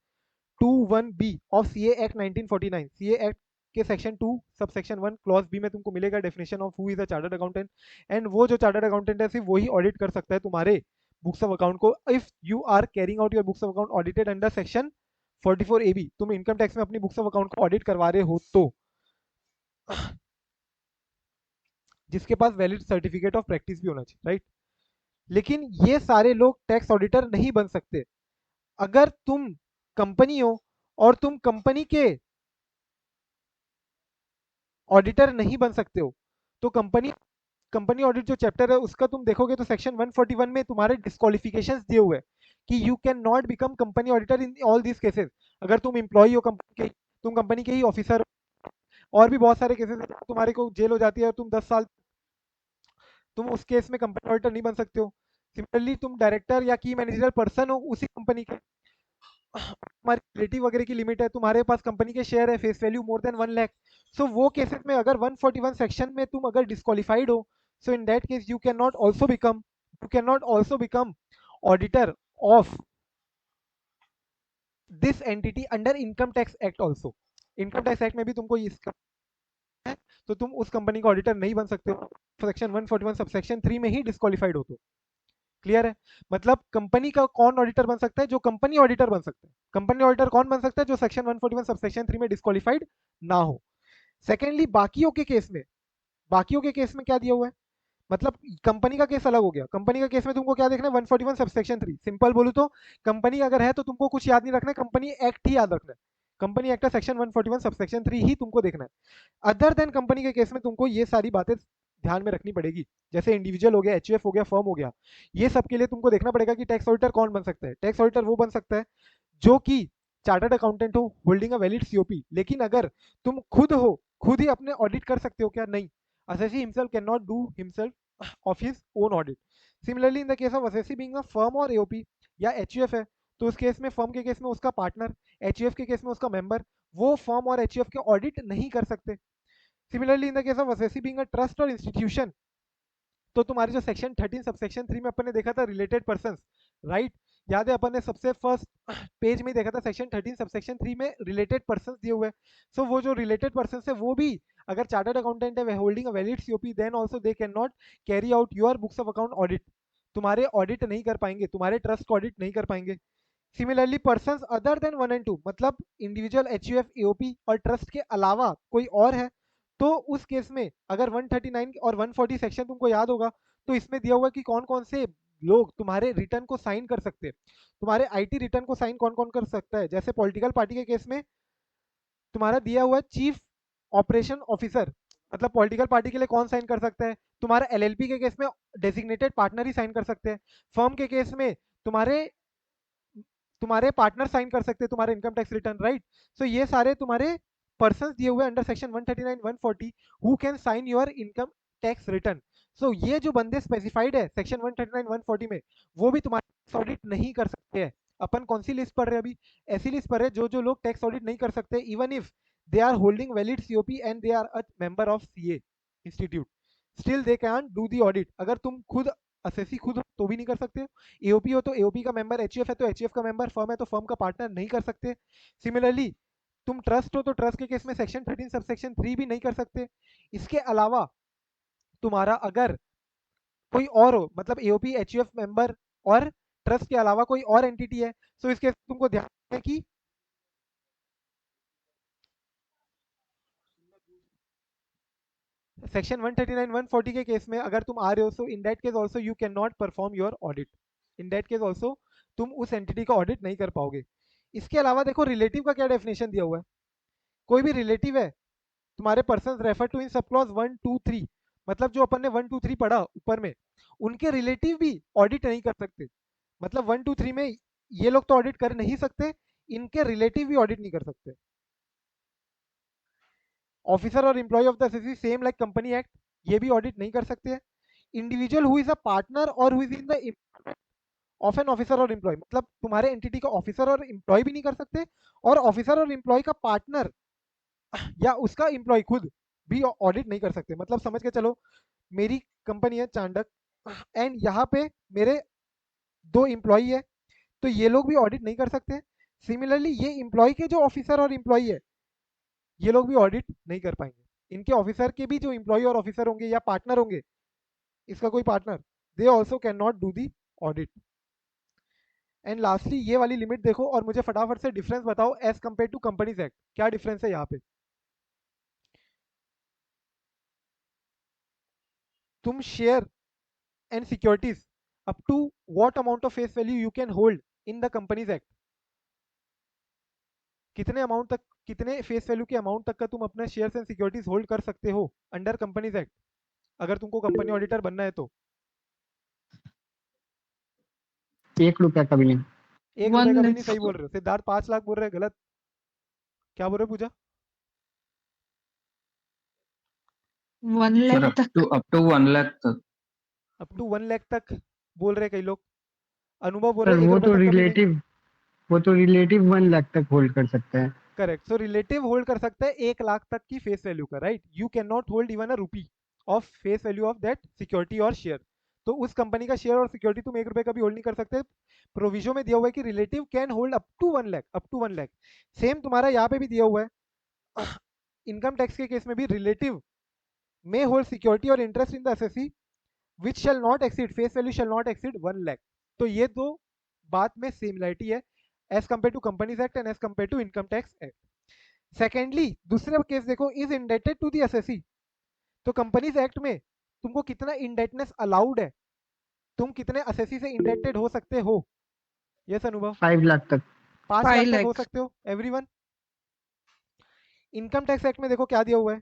21B of CA Act 1949. CA Act के सेक्शन 2 सबसेक्शन 1 क्लॉज बी में तुमको मिलेगा definition of who is a chartered accountant, and वो जो चार्टर्ड अकाउंटेंट है सिर्फ वही ऑडिट कर सकता है तुम्हारे बुक्स ऑफ अकाउंट को, if you are carrying out your books of account audited under section 44AB। तुम इनकम टैक्स में अपनी बुक्स ऑफ अकाउंट को ऑडिट करवा रहे हो तो, जिसके पास वैलिड सर्टिफिकेट ऑफ प्रैक्टिस भी होना चाहिए, राइट? लेकिन ये सारे लोग टैक्स ऑडिटर नहीं बन सकते। अगर तुम कंपनी हो और तुम कंपनी के ऑडिटर नहीं बन सकते हो, तो कंपनी ऑडिट जो चैप्टर है उसका तुम देखोगे तो सेक्शन 141 में तुम्हारे डिस्क्वालिफिकेशंस दिए हुए हैं कि you can not become company auditor in all this cases. अगर तुम एम्प्लॉई हो कंपनी के, तुम कंपनी के ही ऑफिसर हो, और भी बहुत सारे केसेस तुम्हारे को जेल हो जाती है और तुम 10 साल, तुम उस केस में कंपनी ऑडिटर नहीं बन सकते हो। सिमिलरली तुम डायरेक्टर या की मैनेजर पर्सन हो उसी कंपनी के, तुम्हारी रिलेटिव वगैरह की लिमिट है, तुम्हारे पास कंपनी के शेयर है, face value more than 1 lakh, so वो केसेस में अगर 141 सेक्शन में तुम अगर डिस्क्वालिफाइड हो, so in that case you can not also become auditor of this entity under income tax act also. Income tax act में भी तुमको इसका है, तो तुम उस कंपनी का ऑडिटर नहीं बन सकते हो सेक्शन 141 सबसेक्शन 3 में ही डिस्क्वालिफाइड हो तो। क्लियर है? मतलब कंपनी का कौन ऑडिटर बन सकता है? जो कंपनी ऑडिटर बन सकता है। कंपनी ऑडिटर कौन बन सकता है? जो सेक्शन 141 सबसेक्शन 3 में डिस्क्वालिफाइड ना हो। सेकेंडली बाकियों के केस में क्या दिया हुआ है? मतलब कंपनी का केस अलग हो गया। कंपनी का केस में तुमको क्या देखना है? 141 सबसेक्शन 3। सिंपल बोलूं तो कंपनी अगर है तो तुमको कुछ याद नहीं रखना है, कंपनी एक्ट ही याद रखना है। कंपनी एक्ट का सेक्शन 141 सबसेक्शन 3 ही तुमको देखना है। अदर देन कंपनी के केस में तुमको ये सारी बातें ध्यान में रखनी पड़ेगी, जैसे इंडिविजुअल हो गया, एचयूएफ हो गया, फर्म हो गया, ये सब के लिए तुमको देखना पड़ेगा कि टैक्स ऑडिटर कौन बन सकता है। टैक्स ऑडिटर वो बन सकता है जो कि चार्टर्ड अकाउंटेंट हो, होल्डिंग अ वैलिड सीओपी। लेकिन अगर तुम खुद ही अपने ऑडिट कर सकते हो क्या? नहीं। Assessee himself can not do himself of his own audit. Similarly in the case of assessee being a firm और एओपी या एचयूएफ है, तो उस केस में फर्म के केस में उसका पार्टनर, एचयूएफ के केस में उसका मेंबर, वो फर्म और एचयूएफ के ऑडिट नहीं कर सकते। Similarly in the case of assessee being a trust और इंस्टीट्यूशन, तो तुम्हारे जो सेक्शन 13 सबसेक्शन 3 में अपन ने देखा था रिलेटेड पर्संस, राइट? याद है अपन ने सबसे फर्स्ट पेज में देखा था सेक्शन 13 सबसेक्शन 3 में रिलेटेड पर्संस दिए हुए हैं। सो वो जो रिलेटेड पर्संस है वो भी अगर चार्टर्ड अकाउंटेंट है holding a valid COP, then also they can not carry out your books of account audit. तुम्हारे ऑडिट नहीं कर पाएंगे, तुम्हारे ट्रस्ट को ऑडिट नहीं कर पाएंगे। Similarly persons other than 1 and 2, मतलब इंडिविजुअल एचयूएफ एओपी और ट्रस्ट के अलावा कोई और है, तो उस केस में अगर 139 और 140 सेक्शन तुमको याद होगा, तो इसमें दिया हुआ है कि कौन कौन से लोग तुम्हारे रिटर्न को साइन कर सकते हैं। तुम्हारे आईटी रिटर्न को साइन कौन कौन कर सकता है? जैसे पॉलिटिकल पार्टी के केस में तुम्हारा दिया हुआ है चीफ ऑपरेशन ऑफिसर, मतलब पॉलिटिकल पार्टी के लिए कौन साइन कर सकता है? तुम्हारा एलएलपी के केस में डेजिग्नेटेड पार्टनर ही साइन कर सकते हैं। फर्म के केस में तुम्हारे पार्टनर साइन कर सकते हैं तुम्हारे income tax return, right? So ये सारे तुम्हारे पर्संस दिए हुए under section 139 140 who can sign your income tax return. So ये जो बंदे स्पेसिफाइड है सेक्शन 139 140 में, वो भी तुम्हारा ऑडिट नहीं कर सकते हैं। अपन कौन सी लिस्ट पढ़ रहे हैं अभी? ऐसी लिस्ट पढ़ रहे हैं जो लोग टैक्स ऑडिट नहीं कर सकते, even if they are holding valid COP and they are a member of CA institute, still they can do the audit. अगर तुम खुद असेसी खुद हो तो भी नहीं कर सकते, एओपी हो तो एओपी का मेंबर, एचयूएफ है तो एचयूएफ का मेंबर, फर्म है तो फर्म का पार्टनर नहीं कर सकते। सिमिलरली तुम ट्रस्ट हो तो ट्रस्ट के केस में सेक्शन 13 सबसेक्शन 3 भी नहीं कर सकते। इसके अलावा तुम्हारा अगर कोई और हो, मतलब एओपी एचयूएफ मेंबर और ट्रस्ट के अलावा कोई और एंटिटी है, तो इसके तुमको ध्यान है कि सेक्शन 139 140 के केस में अगर तुम आ रहे हो, so in that case also you can not perform your audit. In that case also तुम उस एंटिटी का ऑडिट नहीं कर पाओगे। इसके अलावा देखो रिलेटिव का क्या डेफिनेशन दिया हुआ है। कोई भी रिलेटिव है, तुम्हारे person refer to in sub clause 1 2 3, मतलब जो अपन ने 1 2 3 पढ़ा ऊपर में, उनके रिलेटिव भी ऑडिट नहीं कर सकते। मतलब 1 2 3 में ये लोग तो ऑडिट कर नहीं सकते, इनके रिलेटिव भी ऑडिट नहीं कर सकते। Officer or employee of the SSC same like company act, ये भी ऑडिट नहीं कर सकते हैं। Individual who is a partner or who is in the of an officer or employee, मतलब तुम्हारे एंटिटी का ऑफिसर और एम्प्लॉय भी नहीं कर सकते, और ऑफिसर और एम्प्लॉय का पार्टनर या उसका एम्प्लॉय खुद भी ऑडिट नहीं कर सकते। मतलब समझ के चलो, मेरी कंपनी है चांडक एंड यहाँ पे मेरे 2 एम्प्लॉय है, तो ये लोग भी ऑडिट नहीं कर सकते। सिमिलरली ये एम्प्लॉय के जो ऑफिसर और एम्प्लॉय है, ये लोग भी ऑडिट नहीं कर पाएंगे। इनके ऑफिसर के भी जो एम्प्लॉय और ऑफिसर होंगे या पार्टनर होंगे, इसका कोई partner, they also can not do the audit. And lastly ये वाली लिमिट देखो और मुझे फटाफट से डिफरेंस बताओ as compare to companies act, क्या डिफरेंस है यहाँ पे। तुम share and securities up to what amount of face value you can hold in the companies act, कितने अमाउंट तक, कितने फेस वैल्यू के अमाउंट तक का तुम अपने शेयर्स एंड सिक्योरिटीज होल्ड कर सकते हो अंडर कंपनीज एक्ट, अगर तुमको कंपनी ऑडिटर बनना है तो। 1 रुपया का भी नहीं। 1 रुपए का भी 1 नहीं, सही बोल रहे हो। सिद्धार्थ 5 लाख बोल रहे हैं, गलत। क्या बोल रहे हो पूजा? 1 सर लाख तक। अप टू 1 लाख तक। अप टू 1 लाख तक बोल रहे हैं कई लोग। अनुभव बोल सर रहे हैं 1 रुपए तक का भी नहीं। वो तो रिलेटिव 1 लाख तक होल्ड कर सकते हैं। करेक्ट, सो रिलेटिव होल्ड कर सकते हैं 1 लाख तक की फेस वैल्यू का, right. You can not hold even a rupee of face value of that security और शेयर। तो उस कंपनी का शेयर और सिक्योरिटी तुम 1 रुपए का भी होल्ड नहीं कर सकते। प्रोविजो में दिया हुआ है कि relative can hold up to 1 lakh, up to 1 lakh. Same तुम्हारा यहाँ पे भी दिया हुआ है। इनकम टैक्स के केस में भी relative may hold security or interest in the assessee which shall not exceed, face value shall not exceed 1 lakh। तो ये दो बात में सिमिलरिटी है as compare to companies act and as compare to income tax act. Secondly दूसरा केस देखो, is indebted to the assessee. तो कंपनीज एक्ट में तुमको कितना इंडेटनेस अलाउड है, तुम कितने एसएससी से इंडेटेड हो सकते हो। यस अनुभव? 5 लाख तक। 5 लाख 5 तक हो लाख। सकते हो एवरीवन। इनकम टैक्स एक्ट में देखो क्या दिया हुआ है,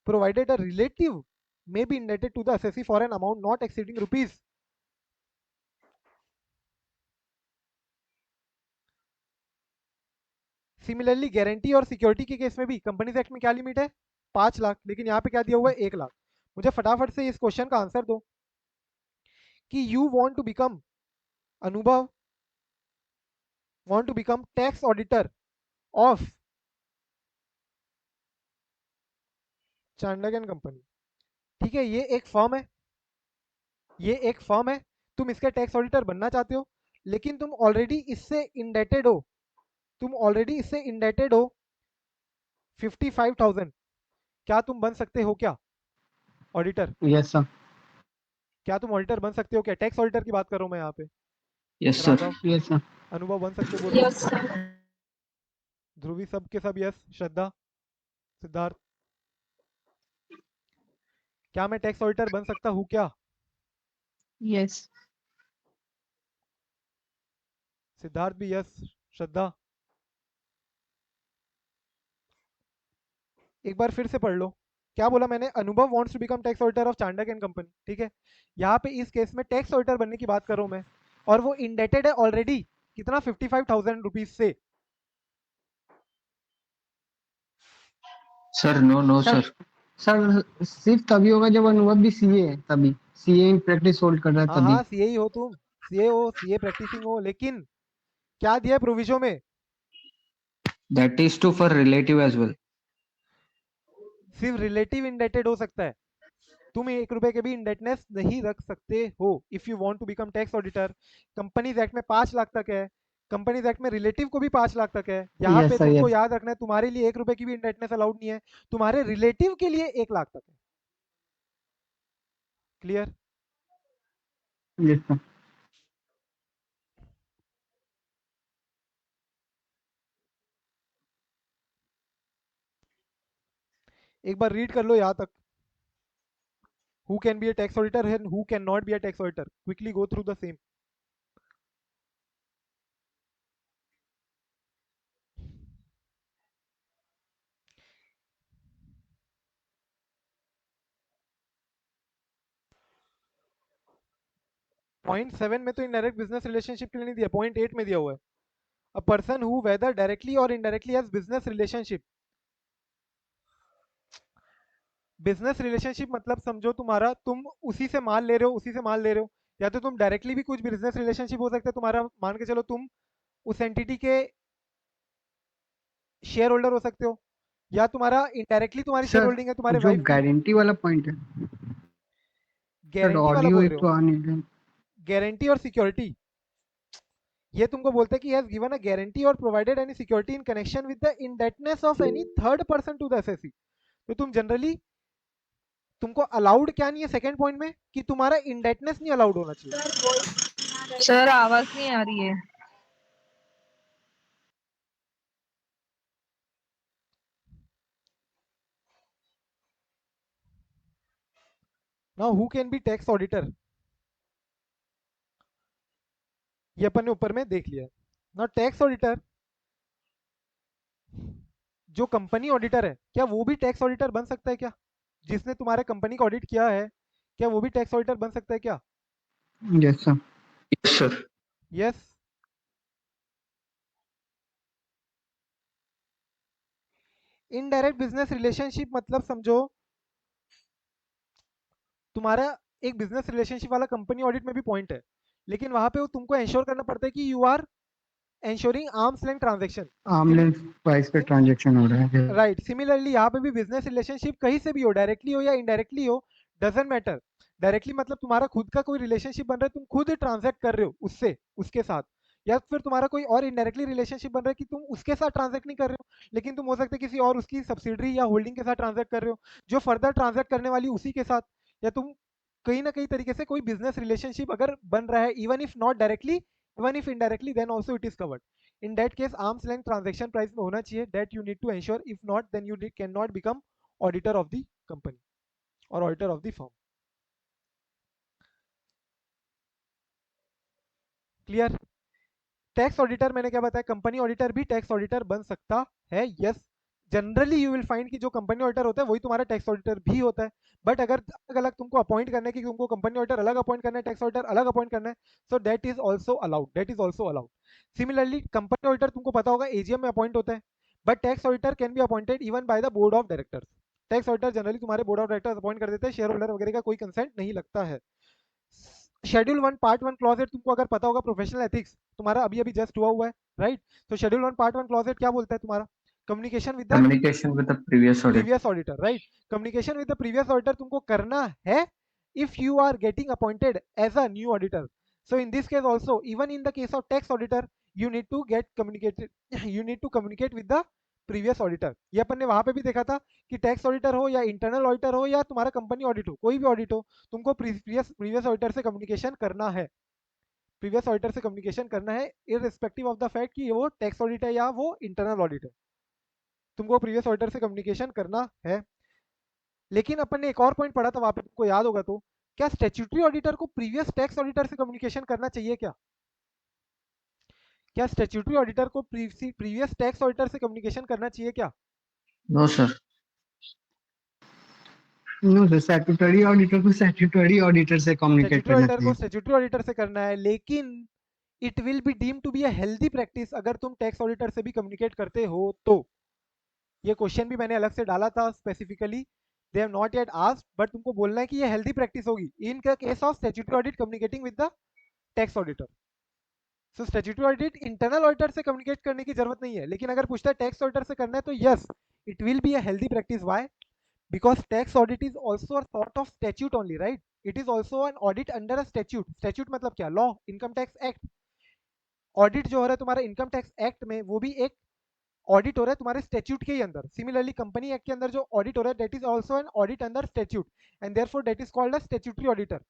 provided a relative may be indebted to the assessee for an amount not exceeding rupees। Similarly guarantee और सिक्योरिटी के केस में भी कंपनीज एक्ट में क्या लिमिट है, 5 लाख, लेकिन यहाँ पे क्या दिया हुआ है, 1 लाख। मुझे फटाफट से इस क्वेश्चन का आंसर दो कि you want to become, Anubhav want to become tax auditor of Chandak and company. ठीक है, ये एक फर्म है, ये एक फर्म है, तुम इसका टैक्स ऑडिटर बनना चाहते हो, लेकिन तुम ऑलरेडी इससे इंडेटेड हो, तुम ऑलरेडी इससे इंडेटेड हो 55,000। क्या तुम बन सकते हो क्या ऑडिटर? Yes sir. क्या तुम ऑडिटर बन सकते हो क्या? टैक्स ऑडिटर की बात कर रहा हूं मैं यहाँ पे। Yes sir. Raghav, yes sir. अनुभव बन सकते बोलो। Yes sir. ध्रुवी सब के सब यस। श्रद्धा, सिद्धार्थ, क्या मैं टैक्स ऑडिटर बन सकता हूँ क्या? यस। सिद्धार्थ भी यस। श्रद्धा, एक बार फिर से पढ़ लो। क्या बोला मैंने? Anubhav wants to become tax auditor of Chandak and company. ठीक है, यहाँ पे इस केस में टैक्स ऑडिटर बनने की बात कर रहा हूँ मैं, और वो इंडेटेड है ऑलरेडी कितना, 55,000 रुपीज से। Sir no no sir sir. Sir सिर्फ तभी होगा जब अनुभव भी सीए है, तभी सीए इन प्रैक्टिस होल्ड कर रहा है हाँ तभी। हाँ, सीए ही हो तुम, सीए हो, सीए प्रैक्टिसिंग हो, लेकिन क्या दिया है प्रोविजो में, that is to for relative as well. सिर्फ रिलेटिव इंडेटेड हो सकता है, तुम 1 रुपए के भी इंडेटनेस नहीं रख सकते हो if you want to become tax auditor. Companies act में 5 लाख तक है, कंपनीज एक्ट में रिलेटिव को भी 5 लाख तक है। यहाँ यस पे सर। तुमको यस। याद रखना है, तुम्हारे लिए 1 रुपए की भी इंडेटनेस अलाउड नहीं है, तुम्हारे रिलेटिव के लिए 1 लाख तक है। क्लियर? Yes sir. एक बार रीड कर लो यहाँ तक। who can be a tax auditor and who cannot be a tax auditor. Quickly go through the same. Point 7 में तो इनडायरेक्ट बिजनेस रिलेशनशिप के लिए नहीं दिया, पॉइंट 8 में दिया हुआ है. A person who whether directly or indirectly has business relationship. Business relationship मतलब समझो तुम्हारा, तुम उसी से माल ले रहे हो, उसी से माल ले रहे हो, या तो तुम डायरेक्टली भी कुछ बिजनेस रिलेशनशिप हो सकता है तुम्हारा, मान के चलो तुम उस एंटिटी के शेयर होल्डर हो सकते हो, या तुम्हारा इनडायरेक्टली तुम्हारी शेयर सर होल्डिंग है तुम्हारे जो वाइफ की. गारंटी वाला पॉइंट है सर, गारंटी वाला ऑडियो बोल एक रहे तो हो. आ नहीं रहा. गारंटी और सिक्योरिटी, ये तुमको बोलते हैं कि हैज गिवन अ गारंटी और provided any security in connection with the indebtedness of any third person to the assessee. तो तुम जनरली, तुमको अलाउड क्या नहीं है सेकंड पॉइंट में, कि तुम्हारा इंडेटनेस नहीं अलाउड होना चाहिए. सर आवाज नहीं आ रही है. Now who can be tax auditor, ये अपन ने ऊपर में देख लिया. नाउ टैक्स ऑडिटर, जो कंपनी ऑडिटर है, क्या वो भी टैक्स ऑडिटर बन सकता है क्या? जिसने तुम्हारे कंपनी का ऑडिट किया है, क्या वो भी टैक्स ऑडिटर बन सकता है क्या? Yes sir. Yes, sir. Yes. Indirect business relationship मतलब समझो तुम्हारा एक बिजनेस रिलेशनशिप वाला कंपनी ऑडिट में भी पॉइंट है, लेकिन वहां पे वो तुमको इंश्योर करना पड़ता है कि you are ensuring arm's length transaction. Arm length price पे ट्रांजैक्शन हो रहा है. राइट. सिमिलरली यहाँ पे भी बिजनेस रिलेशनशिप कहीं से भी हो, डायरेक्टली हो या इनडायरेक्टली हो, डजेंट मैटर. डायरेक्टली मतलब तुम्हारा खुद का कोई रिलेशनशिप बन रहा है, तुम खुद ट्रांजैक्ट कर रहे हो उससे, उसके साथ, या फिर तुम्हारा कोई और इनडायरेक्टली रिलेशनशिप बन रहा है कि तुम उसके साथ ट्रांजैक्ट नहीं कर रहे हो, लेकिन तुम हो सकते है किसी और उसकी सब्सिडरी या होल्डिंग के साथ ट्रांजैक्ट कर रहे हो, जो फर्दर ट्रांजैक्ट करने वाली उसी के साथ, या तुम कहीं ना कहीं तरीके से कोई बिजनेस रिलेशनशिप अगर बन रहा है, even if not directly, even if indirectly, then also it is covered. In that case, arm's length transaction price में होना चाहिए, that you need to ensure. If not, then you cannot become auditor of the company or auditor of the firm. Clear? Tax auditor मैंने क्या बताया, कंपनी ऑडिटर भी टैक्स ऑडिटर बन सकता है. Yes. Generally you will find कि जो कंपनी ऑडिटर होता है वही तुम्हारा टैक्स ऑडिटर भी होता है, बट अगर अलग अलग तुमको अपॉइंट करना है, कि तुमको कंपनी ऑडिटर अलग अपॉइंट करना है, टैक्स ऑडिटर अलग अपॉइंट करना है, so that is also allowed, that is also allowed. Similarly company auditor तुमको पता होगा एजीएम में अपॉइंट होता है, but tax auditor can be appointed even bye the board of directors. Tax auditor generally तुम्हारे बोर्ड ऑफ डायरेक्टर्स अपॉइंट कर देते हैं, शेयर होल्डर वगैरह का कोई कंसेंट नहीं लगता है. शेड्यूल 1 पार्ट 1 क्लॉज 8 तुमको अगर पता होगा, प्रोफेशनल एथिक्स तुम्हारा अभी अभी जस्ट हुआ है, राइट? तो शेड्यूल 1 पार्ट 1 क्लॉज 8 क्या बोलता है तुम्हारा? Communication with the Communication with the previous audit. Previous auditor, right? Communication with the previous auditor तुमको करना है if you are getting appointed as a new auditor. So in this case also, even in the case of tax auditor, you need to get communicated, you need to communicate with the previous auditor. ये अपन ने वहां पे भी देखा था कि टैक्स ऑडिटर हो या इंटरनल ऑडिटर हो या तुम्हारा कंपनी ऑडिट हो, कोई भी ऑडिट हो, तुमको प्रीवियस ऑडिटर से कम्युनिकेशन करना है, प्रीवियस ऑडिटर से कम्युनिकेशन करना है, इररिस्पेक्टिव ऑफ द फैक्ट कि वो टैक्स ऑडिट है या वो इंटरनल ऑडिट है, तुमको प्रीवियस ऑडिटर से कम्युनिकेशन करना है. लेकिन अपन ने एक और पॉइंट पढ़ा था वहां पे, तुमको याद होगा तो, क्या स्टैट्यूटरी ऑडिटर को प्रीवियस टैक्स ऑडिटर से कम्युनिकेशन करना चाहिए क्या? क्या स्टैट्यूटरी ऑडिटर को प्रीवियस टैक्स ऑडिटर से कम्युनिकेशन करना चाहिए क्या? No, sir. No sir, statutory auditor को स्टैट्यूटरी ऑडिटर से कम्युनिकेट स्टैट्यूटरी करना ऑडिटर को चाहिए. स्टैट्यूटरी ऑडिटर से करना है, लेकिन it will be deem to be a healthy practice अगर तुम टैक्स ऑडिटर से भी कम्युनिकेट करते हो तो. ये क्वेश्चन भी मैंने अलग से डाला था specifically, they have not yet asked, but तुमको बोलना है कि ये हेल्दी प्रैक्टिस होगी इन case of statutory audit communicating with the tax auditor. So statutory audit internal auditor से कम्युनिकेट करने की जरूरत नहीं है, लेकिन अगर पूछता है टैक्स ऑडिटर से करना है तो yes, it will B a healthy practice. Why? Because tax audit is also a sort of statute only, right? It is also an audit under a statute. Statute मतलब क्या? Law, Income Tax Act. Audit जो हो रहा है तुम्हारे इनकम टैक्स एक्ट में, वो भी एक ऑडिट हो रहा है तुम्हारे स्टैट्यूट के ही अंदर. सिमिलरली कंपनी एक्ट के अंदर जो ऑडिट हो रहा है, that is also an audit under statute, and therefore that is called a statutory auditor,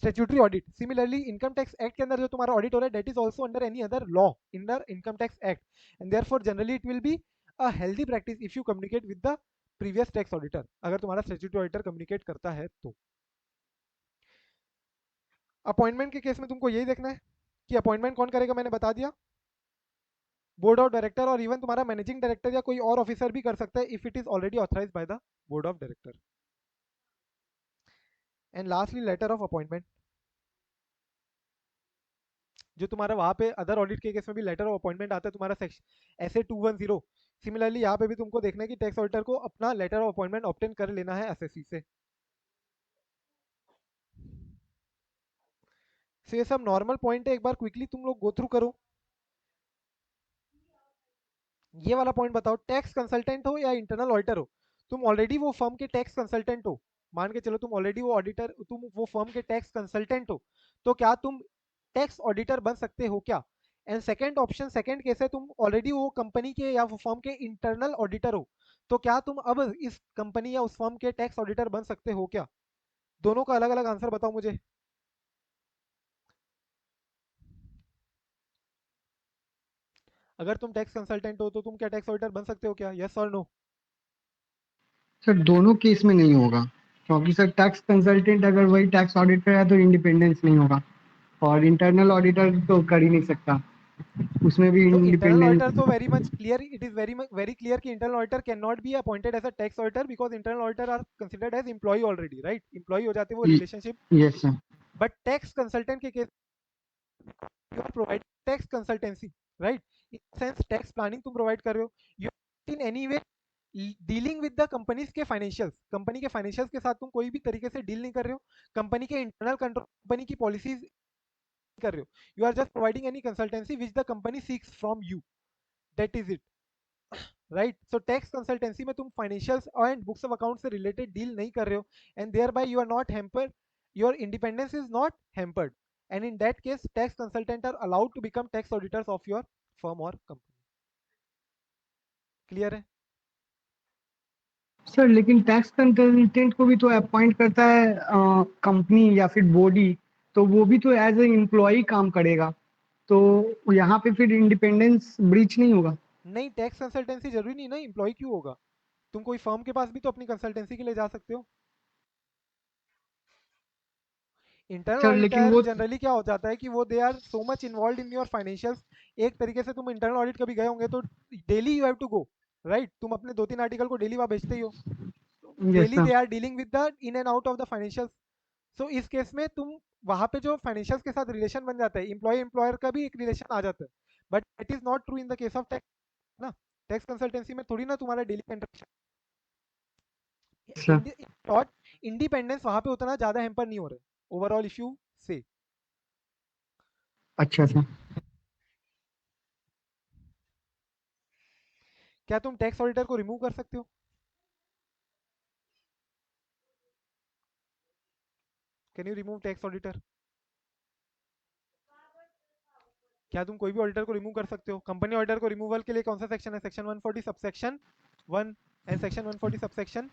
statutory audit. Similarly income tax act के अंदर जो तुम्हारा ऑडिट हो रहा है, that is also under any other law, under income tax act, and therefore generally it will B a healthy practice if you communicate with the previous tax auditor, अगर तुम्हारा स्टैट्यूटरी ऑडिटर कम्युनिकेट करता है तो. अपॉइंटमेंट के केस में तुमको यही देखना है कि अपॉइंटमेंट कौन करेगा, मैंने बता दिया, बोर्ड ऑफ डायरेक्टर, और इवन तुम्हारा मैनेजिंग डायरेक्टर या कोई और ऑफिसर भी कर सकता है if it is already authorised by the board of director. And lastly letter of appointment, जो तुम्हारा वहां पे अदर ऑडिट के केस में भी लेटर ऑफ अपॉइंटमेंट आता है तुम्हारा सेक्शन ऐसे 210। सिमिलरली यहाँ पे भी तुमको देखना है कि टैक्स ऑडिटर को अपना लेटर ऑफ अपॉइंटमेंट ऑब्टेन कर लेना है एसएससी से। तो ये सब नॉर्मल पॉइंट है, एक बार क्विकली तुम लोग गो थ्रू करो। ये वाला पॉइंट बताओ, टैक्स कंसल्टेंट हो या इंटरनल ऑडिटर हो, तुम ऑलरेडी वो फर्म के टैक्स कंसल्टेंट हो, मान के चलो तुम ऑलरेडी वो ऑडिटर, तुम वो फर्म के टैक्स कंसल्टेंट हो, तो क्या तुम टैक्स ऑडिटर बन सकते हो क्या? And second option, second case है, तुम ऑलरेडी वो कंपनी के या वो फर्म के इंटरनल ऑडिटर हो, तो क्या तुम अब इस कंपनी या उस फर्म के टैक्स ऑडिटर बन सकते हो क्या? दोनों का अलग अलग आंसर बताओ मुझे। अगर तुम टैक्स कंसल्टेंट हो तो तुम क्या टैक्स ऑडिटर बन सकते हो क्या? यस और नो? सर दोनों केस में नहीं होगा, क्योंकि सर टैक्स कंसल्टेंट अगर वही टैक्स ऑडिटर है तो इंडिपेंडेंस नहीं होगा, और इंटरनल ऑडिटर तो कर ही नहीं सकता, उसमें भी तो इंटरनल इंडिपेंडेंस। ऑडिटर तो very much clear, it is very clear कि internal auditor can not be appointed as a tax auditor because internal auditor are considered as employee already, right? Employee हो जाते हैं वो relationship. Yes sir. But tax consultant के case you are provide tax consultancy, right? In sense tax planning तुम प्रोवाइड कर रहे हो, you in any way dealing with the companies के फाइनेंशियल्स, कंपनी के फाइनेंशियल्स के साथ तुम कोई भी तरीके से डील नहीं कर रहे हो, कंपनी के इंटरनल कंट्रोल, कंपनी की पॉलिसीज कर रहे हो, you are just providing any consultancy which the company seeks from you, that is it, right? So tax consultancy में तुम financials and books of account से रिलेटेड डील नहीं कर रहे हो, and thereby you are not hampered, your independence is not hampered, and in that case tax consultant are allowed to become tax auditors of your firm और कंपनी। क्लियर है? सर लेकिन टैक्स कंसल्टेंट को भी तो अपॉइंट करता है कंपनी या फिर बॉडी, तो वो भी तो एज ए एम्प्लॉय काम करेगा, तो यहाँ पे फिर इंडिपेंडेंस ब्रीच नहीं होगा? नहीं, टैक्स कंसल्टेंसी जरूरी नहीं ना एम्प्लॉय क्यों होगा, तुम कोई फर्म के पास भी तो अपनी कंसल्टेंसी के लिए जा सकते हो। इंटरनल सर लेकिन ऑडिटर वो जनरली क्या हो जाता है कि वो they are so much involve in your financials, एक तरीके से तुम इंटरनल ऑडिट कभी गए होंगे तो daily you have to go, right? तुम अपने 2-3 आर्टिकल को डेली वहां बेचते ही हो, yes daily sir. They are dealing with the in and out of the financials. So इस केस में तुम वहां पे जो फाइनेंशियल्स के साथ रिलेशन बन जाता है, एम्प्लॉय एम्प्लॉयर का भी एक रिलेशन आ जाता है, but it is not true in the case of tax ना। टैक्स कंसल्टेंसी में थोड़ी ना तुम्हारा डेली सर इंटरेक्शन, इंडिपेंडेंस वहां पे उतना ज्यादा हैम्पर नहीं हो रहा है ओवरऑल इफ यू से। अच्छा सर। क्या तुम टैक्स ऑडिटर को रिमूव कर सकते हो? Can you remove tax auditor? क्या तुम कोई भी ऑडिटर को रिमूव कर सकते हो? कंपनी ऑडिटर को रिमूवल के लिए कौन सा सेक्शन है? Section 140 subsection 1 and section 140 subsection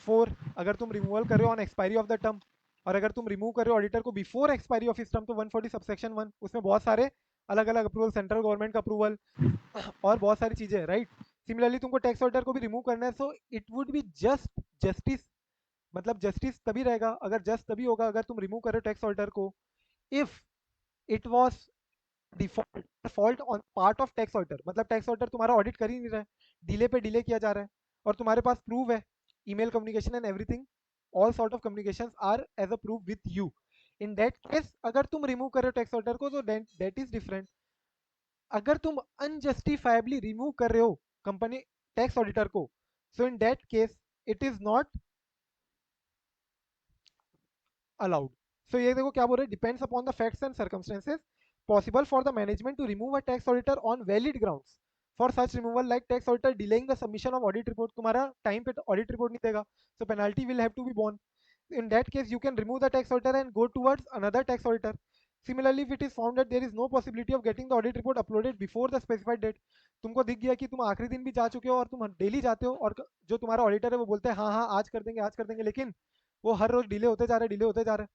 4। अगर तुम रिमूवल कर रहे हो on expiry of the term, और अगर तुम रिमूव कर रहे हो ऑडिटर को बिफोर एक्सपायरी ऑफ इस टर्म, तो 140 सबसेक्शन 1, उसमें बहुत सारे अलग अलग अप्रूवल, सेंट्रल गवर्नमेंट का अप्रूवल और बहुत सारी चीजें हैं, राइट? सिमिलरली तुमको टैक्स ऑडिटर को भी रिमूव करना है, so it would be just justice, मतलब जस्टिस तभी रहेगा, अगर जस्ट तभी होगा अगर तुम रिमूव कर रहे हो टैक्स ऑडिटर को if it was default fault on part of tax auditor, मतलब टैक्स ऑडिटर तुम्हारा ऑडिट कर ही नहीं रहा है, डिले पे डिले किया जा रहा है, और तुम्हारे पास प्रूफ है, email communication and everything, all sort of communications are as a proof with you. In that case अगर तुम रिमूव कर रहे हो टैक्स ऑडिटर को तो दैट इज डिफरेंट। अगर तुम अनजस्टिफाइबली रिमूव कर रहे हो कंपनी टैक्स ऑडिटर को, so in that case it is not allowed. So ये देखो क्या बोल रहे हैं, depends upon the facts and circumstances possible for the management to remove a tax auditor on valid grounds. For such removal, like tax auditor delaying the submission of audit report, तुम्हारा टाइम पे audit report नहीं देगा, so penalty will have to be borne. In that case, you can remove the tax auditor and go towards another tax auditor. Similarly, if it is found that there is no possibility of getting the audit report uploaded before the specified date, तुमको दिख गया कि तुम आखिरी दिन भी जा चुके हो और तुम डेली जाते हो, और जो तुम्हारा ऑडिटर है वो बोलते हैं हाँ हाँ आज कर देंगे आज कर देंगे, लेकिन वो हर रोज डिले होते जा रहे, डिले होते जा रहे,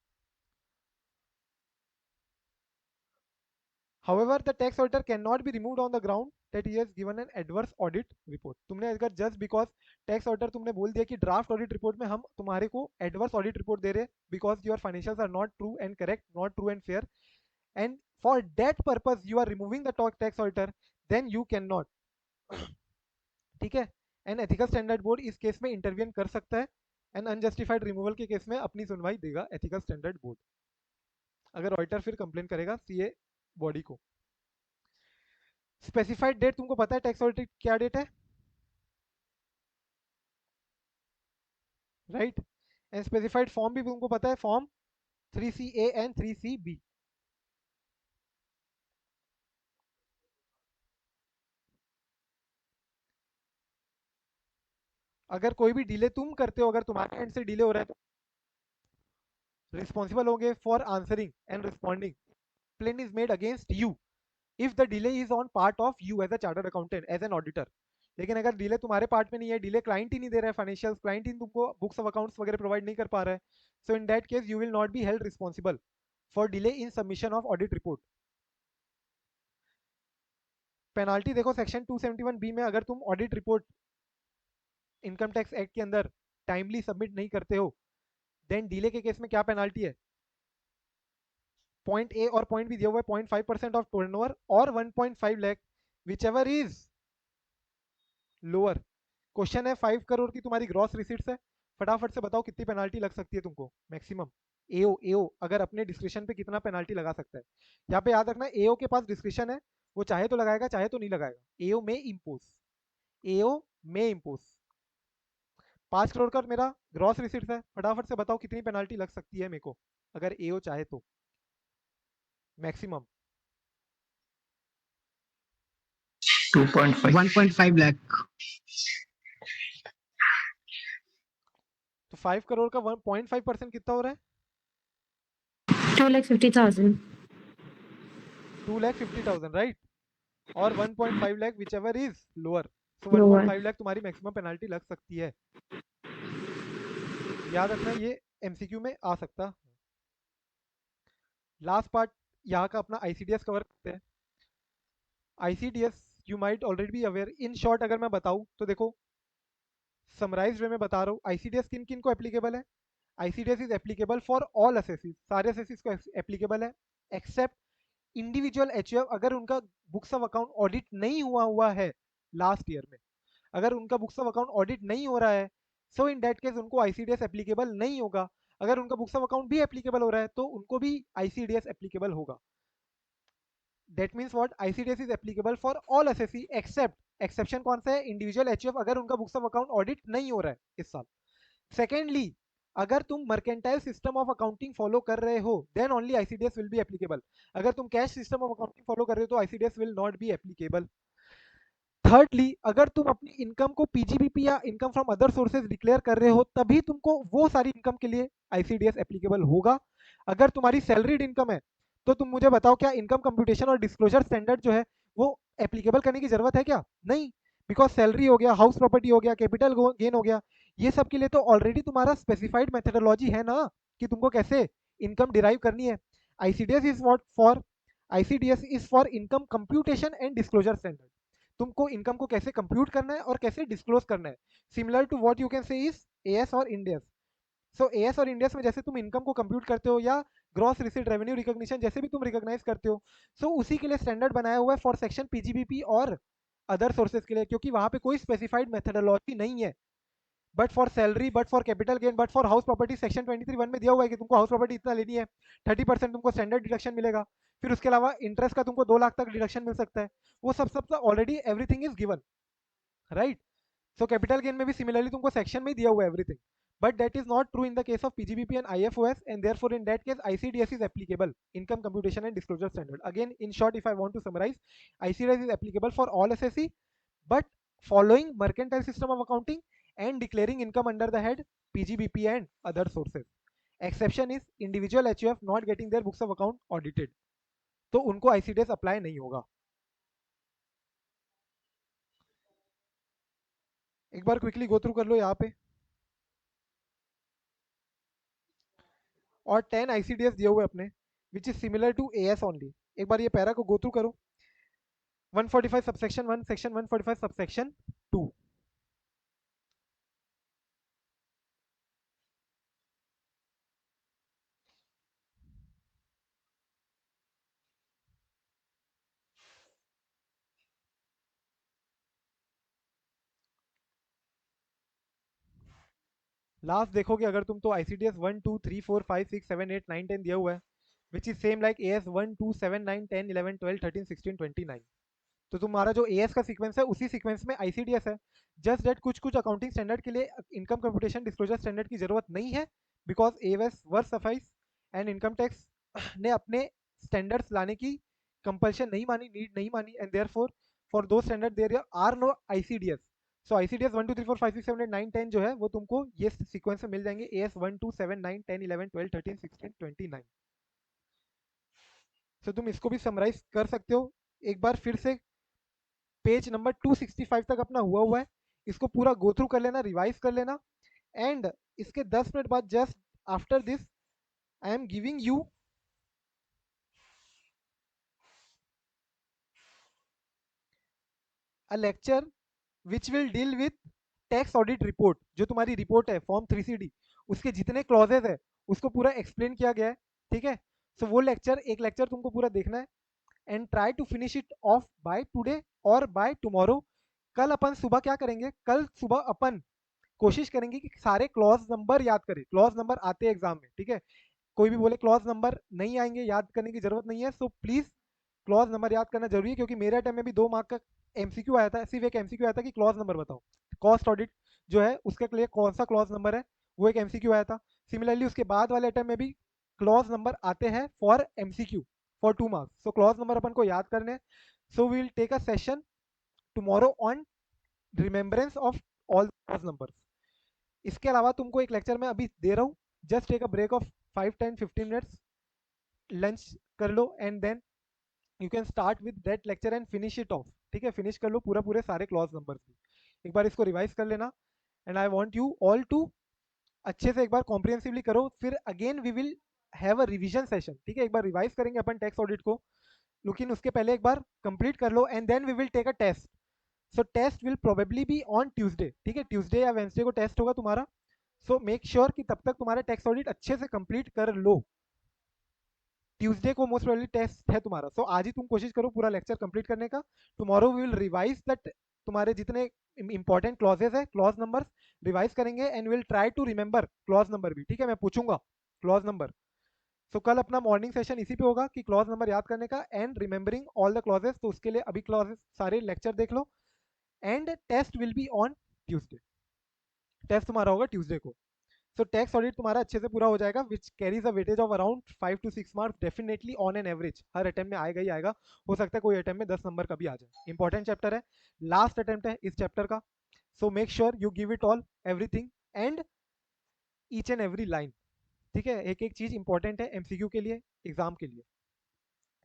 However, the tax auditor cannot be removed on the ground that he has given an adverse audit report. तुमने अगर just because tax auditor तुमने बोल दिया कि draft audit report में हम तुम्हारे को adverse audit report दे रहे हैं because your financials are not true and correct, not true and fair, and for that purpose you are removing the tax auditor, then you cannot. ठीक है, एन एथिकल स्टैंडर्ड बोर्ड इस केस में इंटरवीन कर सकता है, एन अनजस्टिफाइड रिमूवल के केस में अपनी सुनवाई देगा एथिकल स्टैंडर्ड बोर्ड, अगर ऑडिटर फिर कंप्लेन करेगा सीए बॉडी को। स्पेसिफाइड डेट तुमको पता है टैक्स ऑडिट क्या डेट है, राइट? एंड स्पेसिफाइड फॉर्म भी तुमको पता है, फॉर्म 3CA एंड 3CB। अगर कोई भी डिले तुम करते हो, अगर तुम्हारे एंड से डिले हो रहा है तो रिस्पॉन्सिबल होंगे for answering and responding complaint is made against you if the delay is on part of you as a chartered accountant, as an auditor। लेकिन अगर डिले तुम्हारे पार्ट में नहीं है, डिले क्लाइंट ही नहीं दे रहा है, फाइनेंशियल्स क्लाइंट ही तुमको बुक्स ऑफ अकाउंट्स वगैरह प्रोवाइड नहीं कर पा रहा है, so in that case you will not be held responsible for delay in submission of audit report. Penalty देखो सेक्शन 271B में, अगर तुम audit report income tax act के अंदर टाइमली सबमिट नहीं करते हो, देन डिले के केस में क्या पेनाल्टी है? पॉइंट ए और पॉइंट बी दिया हुआ है, 0.5% ऑफ टर्नओवर और 1.5 lakh, which ever is lower. Question है 5 करोड़ की तुम्हारी ग्रॉस रिसीट्स है, फटाफट से बताओ कितनी पेनाल्टी लग सकती है तुमको मैक्सिमम। एओ अगर अपने डिस्क्रिप्शन पे कितना पेनाल्टी लगा सकता है, यहाँ पे याद रखना एओ के पास डिस्क्रिप्शन है, वो चाहे तो लगाएगा चाहे तो नहीं लगाएगा। एओ में इम्पोज 5 करोड़ का मेरा ग्रॉस रिसीट्स है, फटाफट से बताओ कितनी पेनाल्टी लग सकती है मेरे को अगर एओ चाहे तो मैक्सिमम। 2.5 1.5 lakh। तो 5 करोड़ का 1.5% कितना हो रहा है? 2,50,000. 2,50,000 राइट, और 1.5 lakh which ever is lower, so Lower. 1.5 lakh तुम्हारी मैक्सिमम पेनाल्टी लग सकती है। याद रखना ये एमसीक्यू में आ सकता। लास्ट पार्ट यहाँ का अपना आईसीडीएस कवर करते हैं। ICDS you might already be aware, in short अगर मैं बताऊं तो देखो समराइज्ड वे में बता रहा हूँ, आईसीडीएस किन किन को एप्लीकेबल है? ICDS is applicable for all assessees, सारे असेसीज को एप्लीकेबल है, एक्सेप्ट इंडिविजुअल एचयूएफ अगर उनका बुक्स ऑफ अकाउंट ऑडिट नहीं हुआ है लास्ट ईयर में, अगर उनका बुक्स ऑफ अकाउंट ऑडिट नहीं हो रहा है, सो इन दैट केस उनको आईसीडीएस एप्लीकेबल नहीं होगा। अगर उनका बुक्स ऑफ अकाउंट भी एप्लीकेबल हो रहा है तो उनको भी आईसीडीएस एप्लीकेबल होगा। That means what, ICDS is applicable for all SSC except, exception कौन सा है? इंडिविजुअल एचयूएफ अगर उनका बुक्स ऑफ अकाउंट ऑडिट नहीं हो रहा है इस साल। सेकेंडली, अगर तुम mercantile system of accounting follow कर रहे हो then only ICDS will be applicable. अगर तुम cash system of accounting follow कर रहे हो तो ICDS will not be applicable. Thirdly, अगर तुम अपनी इनकम को पीजीबीपी या income from other sources declare कर रहे हो तभी तुमको वो सारी इनकम के लिए आईसीडीएस एप्लीकेबल होगा। अगर तुम्हारी सैलरीड इनकम है तो तुम मुझे बताओ क्या इनकम कंप्यूटेशन और डिस्क्लोजर स्टैंडर्ड जो है वो एप्लीकेबल करने की जरूरत है क्या? नहीं, बिकॉज सैलरी हो गया, हाउस प्रॉपर्टी हो गया, कैपिटल गेन हो गया, ये सब के लिए तो ऑलरेडी तुम्हारा स्पेसिफाइड मेथडोलॉजी है ना कि तुमको कैसे इनकम डिराइव करनी है। ICDS is what for, ICDS is for income computation and disclosure standard. तुमको इनकम को कैसे कंप्यूट करना है और कैसे डिस्क्लोज करना है, similar to what you can say is AS और इंडियस। सो एएस और इंडियस में जैसे तुम इनकम को कंप्यूट करते हो या ग्रॉस रिसीट रेवेन्यू रिकॉग्निशन जैसे भी तुम रिकॉग्नाइज करते हो, सो उसी के लिए स्टैंडर्ड बनाया हुआ है फॉर सेक्शन पीजीबीपी और अदर सोर्सेज के लिए, क्योंकि वहां पे कोई स्पेसिफाइड मेथडोलॉजी नहीं है। But for salary, but for capital gain, but for house property section 23(1) में दिया हुआ है कि तुमको हाउस प्रॉपर्टी इतना लेनी है, 30% तुमको स्टैंडर्ड डिडक्शन मिलेगा, फिर उसके अलावा इंटरेस्ट का तुमको 2 लाख तक डिडक्शन मिल सकता है, वो सब already everything is given, right? So capital gain में भी सिमिलरली तुमको सेक्शन में ही दिया हुआ है everything, but that is not true in the case of PGBP and IFOS, and therefore in that case ICDS is applicable, income computation and disclosure standard. Again, in short, if I want to summarize, ICDS is applicable for all SSE, but following mercantile system of accounting and declaring income under the head PGBP and other sources. Exception is individual HUF not getting their books of account audited, तो उनको ICDS apply नहीं होगा। एक बार क्विकली गो थ्रू कर लो यहाँ पे, और 10 ICDS दिए हुए अपने, which is similar to AS only. एक बार ये पैरा को गो थ्रू करो। 145 सबसेक्शन 1 सेक्शन 145 सबसेक्शन 2। लास्ट देखोगे अगर तुम तो ICDS 1 2 3 4 5 6 7 8 9 10 दिया हुआ है, which is same like AS 1 2 7 9 10 11 12 13 16 29। तो तुम्हारा जो AS का सीक्वेंस है उसी सीक्वेंस में ICDS है। जस्ट दैट कुछ कुछ अकाउंटिंग स्टैंडर्ड के लिए इनकम कंप्यूटेशन डिस्क्लोजर स्टैंडर्ड की जरूरत नहीं है, because AS were suffice and income tax ने अपने स्टैंडर्ड्स लाने की कंपल्शन नहीं मानी, नीड नहीं मानी, एंड देयरफॉर फॉर दो standard there are no ICDS। So ICDS 1 2 3 4 5 6 7 8 9 10 जो है वो तुमको ये सीक्वेंस में मिल जाएंगे, AS 1 2 7 9 10 11 12 13 16 29। सो तुम इसको भी समराइज कर सकते हो। एक बार फिर से पेज नंबर 265 तक अपना हुआ है, इसको पूरा गो थ्रू कर लेना, रिवाइज कर लेना, एंड इसके 10 मिनट बाद just after this I am giving you a lecture which will deal with tax audit report. जो तुम्हारी रिपोर्ट है फॉर्म 3CD, उसके जितने क्लॉजेज है उसको पूरा एक्सप्लेन किया गया है, ठीक है। सो वो लेक्चर, एक लेक्चर तुमको पूरा देखना है and try to finish it off by today और बाय टुमारो। कल अपन सुबह क्या करेंगे, कल सुबह अपन कोशिश करेंगे कि सारे क्लॉज नंबर याद करें। क्लॉज नंबर आते हैं एग्जाम में, ठीक है। कोई भी बोले क्लॉज नंबर नहीं आएंगे, याद करने की जरूरत नहीं है। सो प्लीज क्लॉज नंबर याद करना जरूरी है, क्योंकि मेरे टाइम में भी 2 मार्क का MCQ आया था, सिर्फ एक MCQ आया था कि क्लॉज नंबर बताओ। कॉस्ट ऑडिट जो है उसके लिए कौन सा क्लॉज नंबर है, वो एक MCQ आया था। सिमिलरली उसके बाद वाले टाइम में भी क्लॉज नंबर आते हैं for MCQ for 2 marks. So clause number अपन को याद करने। So we will take a session tomorrow on remembrance of all clause numbers. इसके अलावा तुमको एक लेक्चर मैं अभी दे रहा हूँ, just take a break of 5 10 15 minutes, lunch कर लो and then you can start with that lecture and finish it off, ठीक है। फिनिश कर लो पूरा पूरे सारे क्लॉज नंबर्स भी, एक बार इसको रिवाइज कर लेना। And I want you all to अच्छे से एक बार कॉम्प्रिहेंसिवली करो, फिर again we will have a revision session, ठीक है। एक बार रिवाइज करेंगे अपन टैक्स ऑडिट को, लेकिन उसके पहले एक बार कंप्लीट कर लो and then we will take a test. So test will probably be on Tuesday, ठीक है। ट्यूसडे या वेंसडे को टेस्ट होगा तुम्हारा। सो मेक श्योर कि तब तक तुम्हारा टैक्स ऑडिट अच्छे से कंप्लीट कर लो। ट्यूसडे को मोस्ट प्रोबेबली टेस्ट है तुम्हारा। सो आज ही तुम कोशिश करो पूरा लेक्चर कंप्लीट करने का। Tomorrow we will revise that, तुम्हारे जितने इंपॉर्टेंट क्लॉजेस है क्लॉज नंबर्स रिवाइज करेंगे and will try to remember clause number भी, ठीक है। मैं पूछूंगा क्लॉज नंबर। सो कल अपना मॉर्निंग सेशन इसी पे होगा कि क्लॉज नंबर याद करने का and remembering all the clauses. तो उसके लिए अभी क्लॉजेस सारे लेक्चर देख लो and test will be on Tuesday. Test तुम्हारा होगा ट्यूसडे को। सो टैक्स ऑडिट तुम्हारा अच्छे से पूरा हो जाएगा, which carries a weightage of around 5 to 6 marks definitely on an average. Her attempt में आएगा ही आएगा, हो सकता है कोई अटेम्प्ट में 10 नंबर का भी आ जाए। इंपॉर्टेंट चैप्टर है, लास्ट अटेम्प्ट है इस चैप्टर का। सो make sure you give it all everything and each and every line, ठीक है। एक एक चीज इंपॉर्टेंट है MCQ के लिए, एग्जाम के लिए।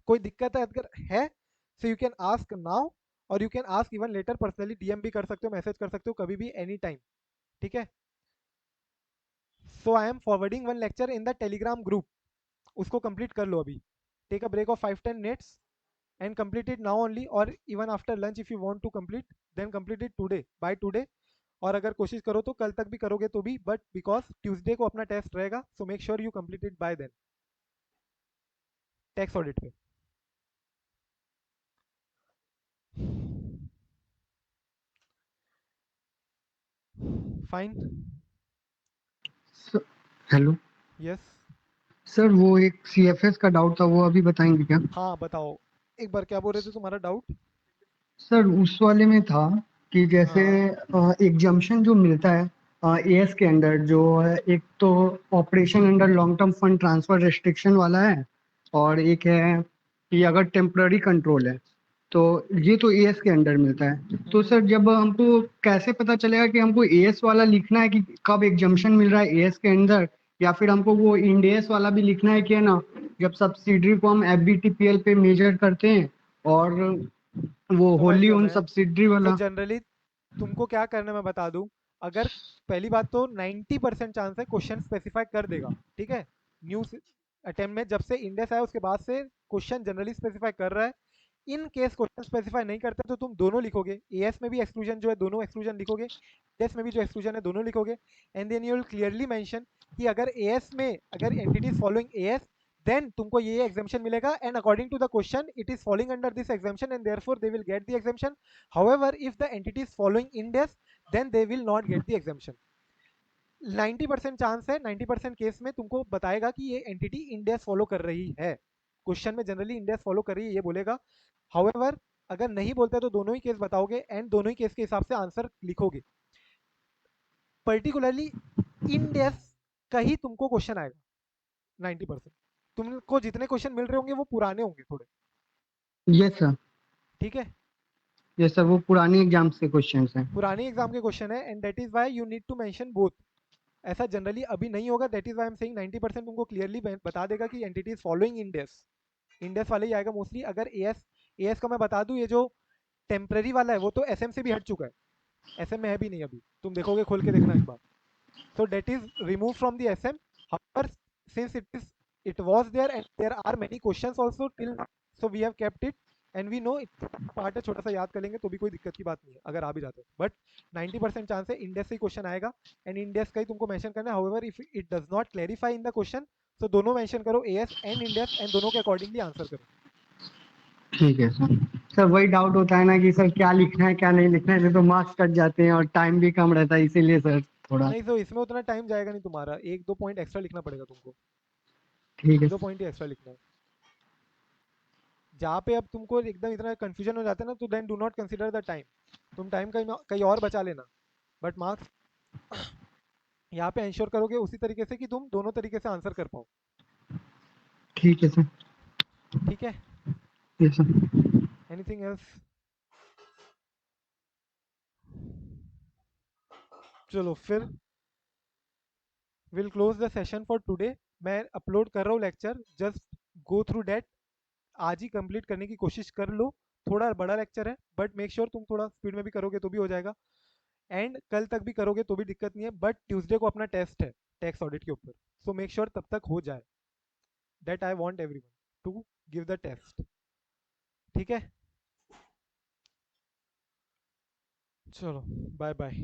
कोई दिक्कत है अगर है, so you can ask now or you can ask even later personally, DM भी कर सकते हो, मैसेज कर सकते हो कभी भी, एनी टाइम, ठीक है। So I am forwarding one lecture in the Telegram group, उसको कंप्लीट कर लो अभी। Take a break of 5-10 minutes and complete it now only, or even after lunch if you want to complete then complete it today by today. और अगर कोशिश करो तो कल तक भी करोगे तो भी, बट बिकॉज ट्यूसडे को अपना टेस्ट रहेगा, so make sure you complete it by then tax audit पे। फाइन। Hello yes. सर, वो एक CFS का डाउट था, वो अभी बताएंगे क्या? हाँ बताओ, एक बार क्या बोल रहे थे तुम्हारा डाउट? सर उस वाले में था कि जैसे हाँ एग्जाम्पशन जो मिलता है AS के अंदर, जो है एक तो operation under long term fund transfer restriction वाला है, और एक है कि अगर टेम्पररी कंट्रोल है, तो ये तो AS के अंडर मिलता है। तो सर जब हमको कैसे पता चलेगा कि हमको AS वाला लिखना है कि कब एग्जाम्पशन मिल रहा है AS के अंदर, या फिर हमको वो इंड AS वाला भी लिखना है कि है ना, जब सब्सिडरी को हम FVTPL पे मेजर करते हैं, और वो समझ होली गया ओन मैं। सब्सिडरी तो वाला। जनरली तुमको क्या करना मैं बता दूं, अगर पहली बात तो 90% चांस है क्वेश्चन स्पेसिफाई कर देगा, ठीक है। न्यू अटेम्प्ट में जब से इंडेस आया उसके बाद से क्वेश्चन जनरली स्पेसिफाई कर रहा है। इन केस क्वेश्चन स्पेसिफाई नहीं करते तो तुम दोनों लिखोगे, एएस में भी एक्सक्लूजन जो है दोनों एक्सक्लूजन लिखोगे, एएस में भी जो एक्सक्लूजन है दोनों लिखोगे, and then you will clearly mention कि अगर एएस में अगर एंटिटीज फॉलोइंग एएस देन तुमको ये एग्जाम्पशन मिलेगा, and according to the question it is following under this exemption and therefore they will get the exemption. However if the entity is following Ind AS then they will not get the exemption. 90% chance है, 90% केस में तुमको बताएगा कि ये एंटिटी इंडेस फॉलो कर रही है, क्वेश्चन में जनरली इंडेस फॉलो कर रही है ये बोलेगा। हाउएवर अगर नहीं बोलता तो दोनों ही केस बताओगे एंड दोनों ही केस के हिसाब से आंसर लिखोगे। पर्टिकुलरली इंडेस का ही तुमको क्वेश्चन आएगा 90%। तुमको जितने क्वेश्चन मिल रहे होंगे वो पुराने होंगे थोड़े, यस सर, ठीक है, यस सर, वो पुरानी एग्जाम्स के क्वेश्चंस हैं। पुराने एग्जाम के क्वेश्चन है and that is why you need to mention both. ऐसा जनरली अभी नहीं होगा, that is why I am saying 90% तुमको क्लियरली बता देगा कि entity is following Ind AS, Ind AS वाले ही आएगा मोस्टली। अगर एएस एएस का मैं बता दूं ये जो टेम्पररी वाला है वो तो एसएम से भी हट चुका है, एसएम में है भी नहीं अभी, तुम देखोगे खोल के देखना एक बार। so that is removed from the SM. However, since it was there and there are many questions also till now, so we have kept it and we know it part है, छोटा सा याद कर लेंगे तो भी कोई दिक्कत की बात नहीं है अगर आ भी जाते हो। बट 90% चांस है इंडेस से ही क्वेश्चन आएगा एंड इंडेस का ही तुमको मेंशन करना है। However if it does not clarify in the question तो दोनों मेंशन करो एएस एंड इंडेस एंड दोनों के अकॉर्डिंगली आंसर करो। ठीक है सर। सर वही डाउट होता है ना कि सर क्या लिखना है क्या नहीं लिखना है, नहीं तो मार्क्स कट जाते हैं और टाइम भी कम रहता है, इसीलिए सर थोड़ा। नहीं तो इसमें उतना टाइम जाएगा नहीं तुम्हारा, एक दो पॉइंट एक्स्ट्रा लिखना पड़ेगा तुमको, ठीक है एक दो पॉइंट ही एक्स्ट्रा लिखना है। जहाँ पे अब तुमको एकदम इतना कंफ्यूजन हो जाता है ना तो then do not consider the time, तुम टाइम कहीं कहीं और बचा लेना, बट मार्क्स यहाँ पे इंश्योर करोगे उसी तरीके से कि तुम दोनों तरीके से आंसर कर पाओ। ठीक है सर। ठीक है, यस सर। Anything else? चलो फिर will close the session for today. मैं अपलोड कर रहा हूँ lecture, just go through that, आज ही कंप्लीट करने की कोशिश कर लो। थोड़ा बड़ा लेक्चर है बट मेक श्योर तुम थोड़ा स्पीड में भी करोगे तो भी हो जाएगा, एंड कल तक भी करोगे तो भी दिक्कत नहीं है, बट ट्यूसडे को अपना टेस्ट है टैक्स ऑडिट के ऊपर, सो मेक श्योर तब तक हो जाए, that I want everyone to give the test. ठीक है, चलो बाय बाय।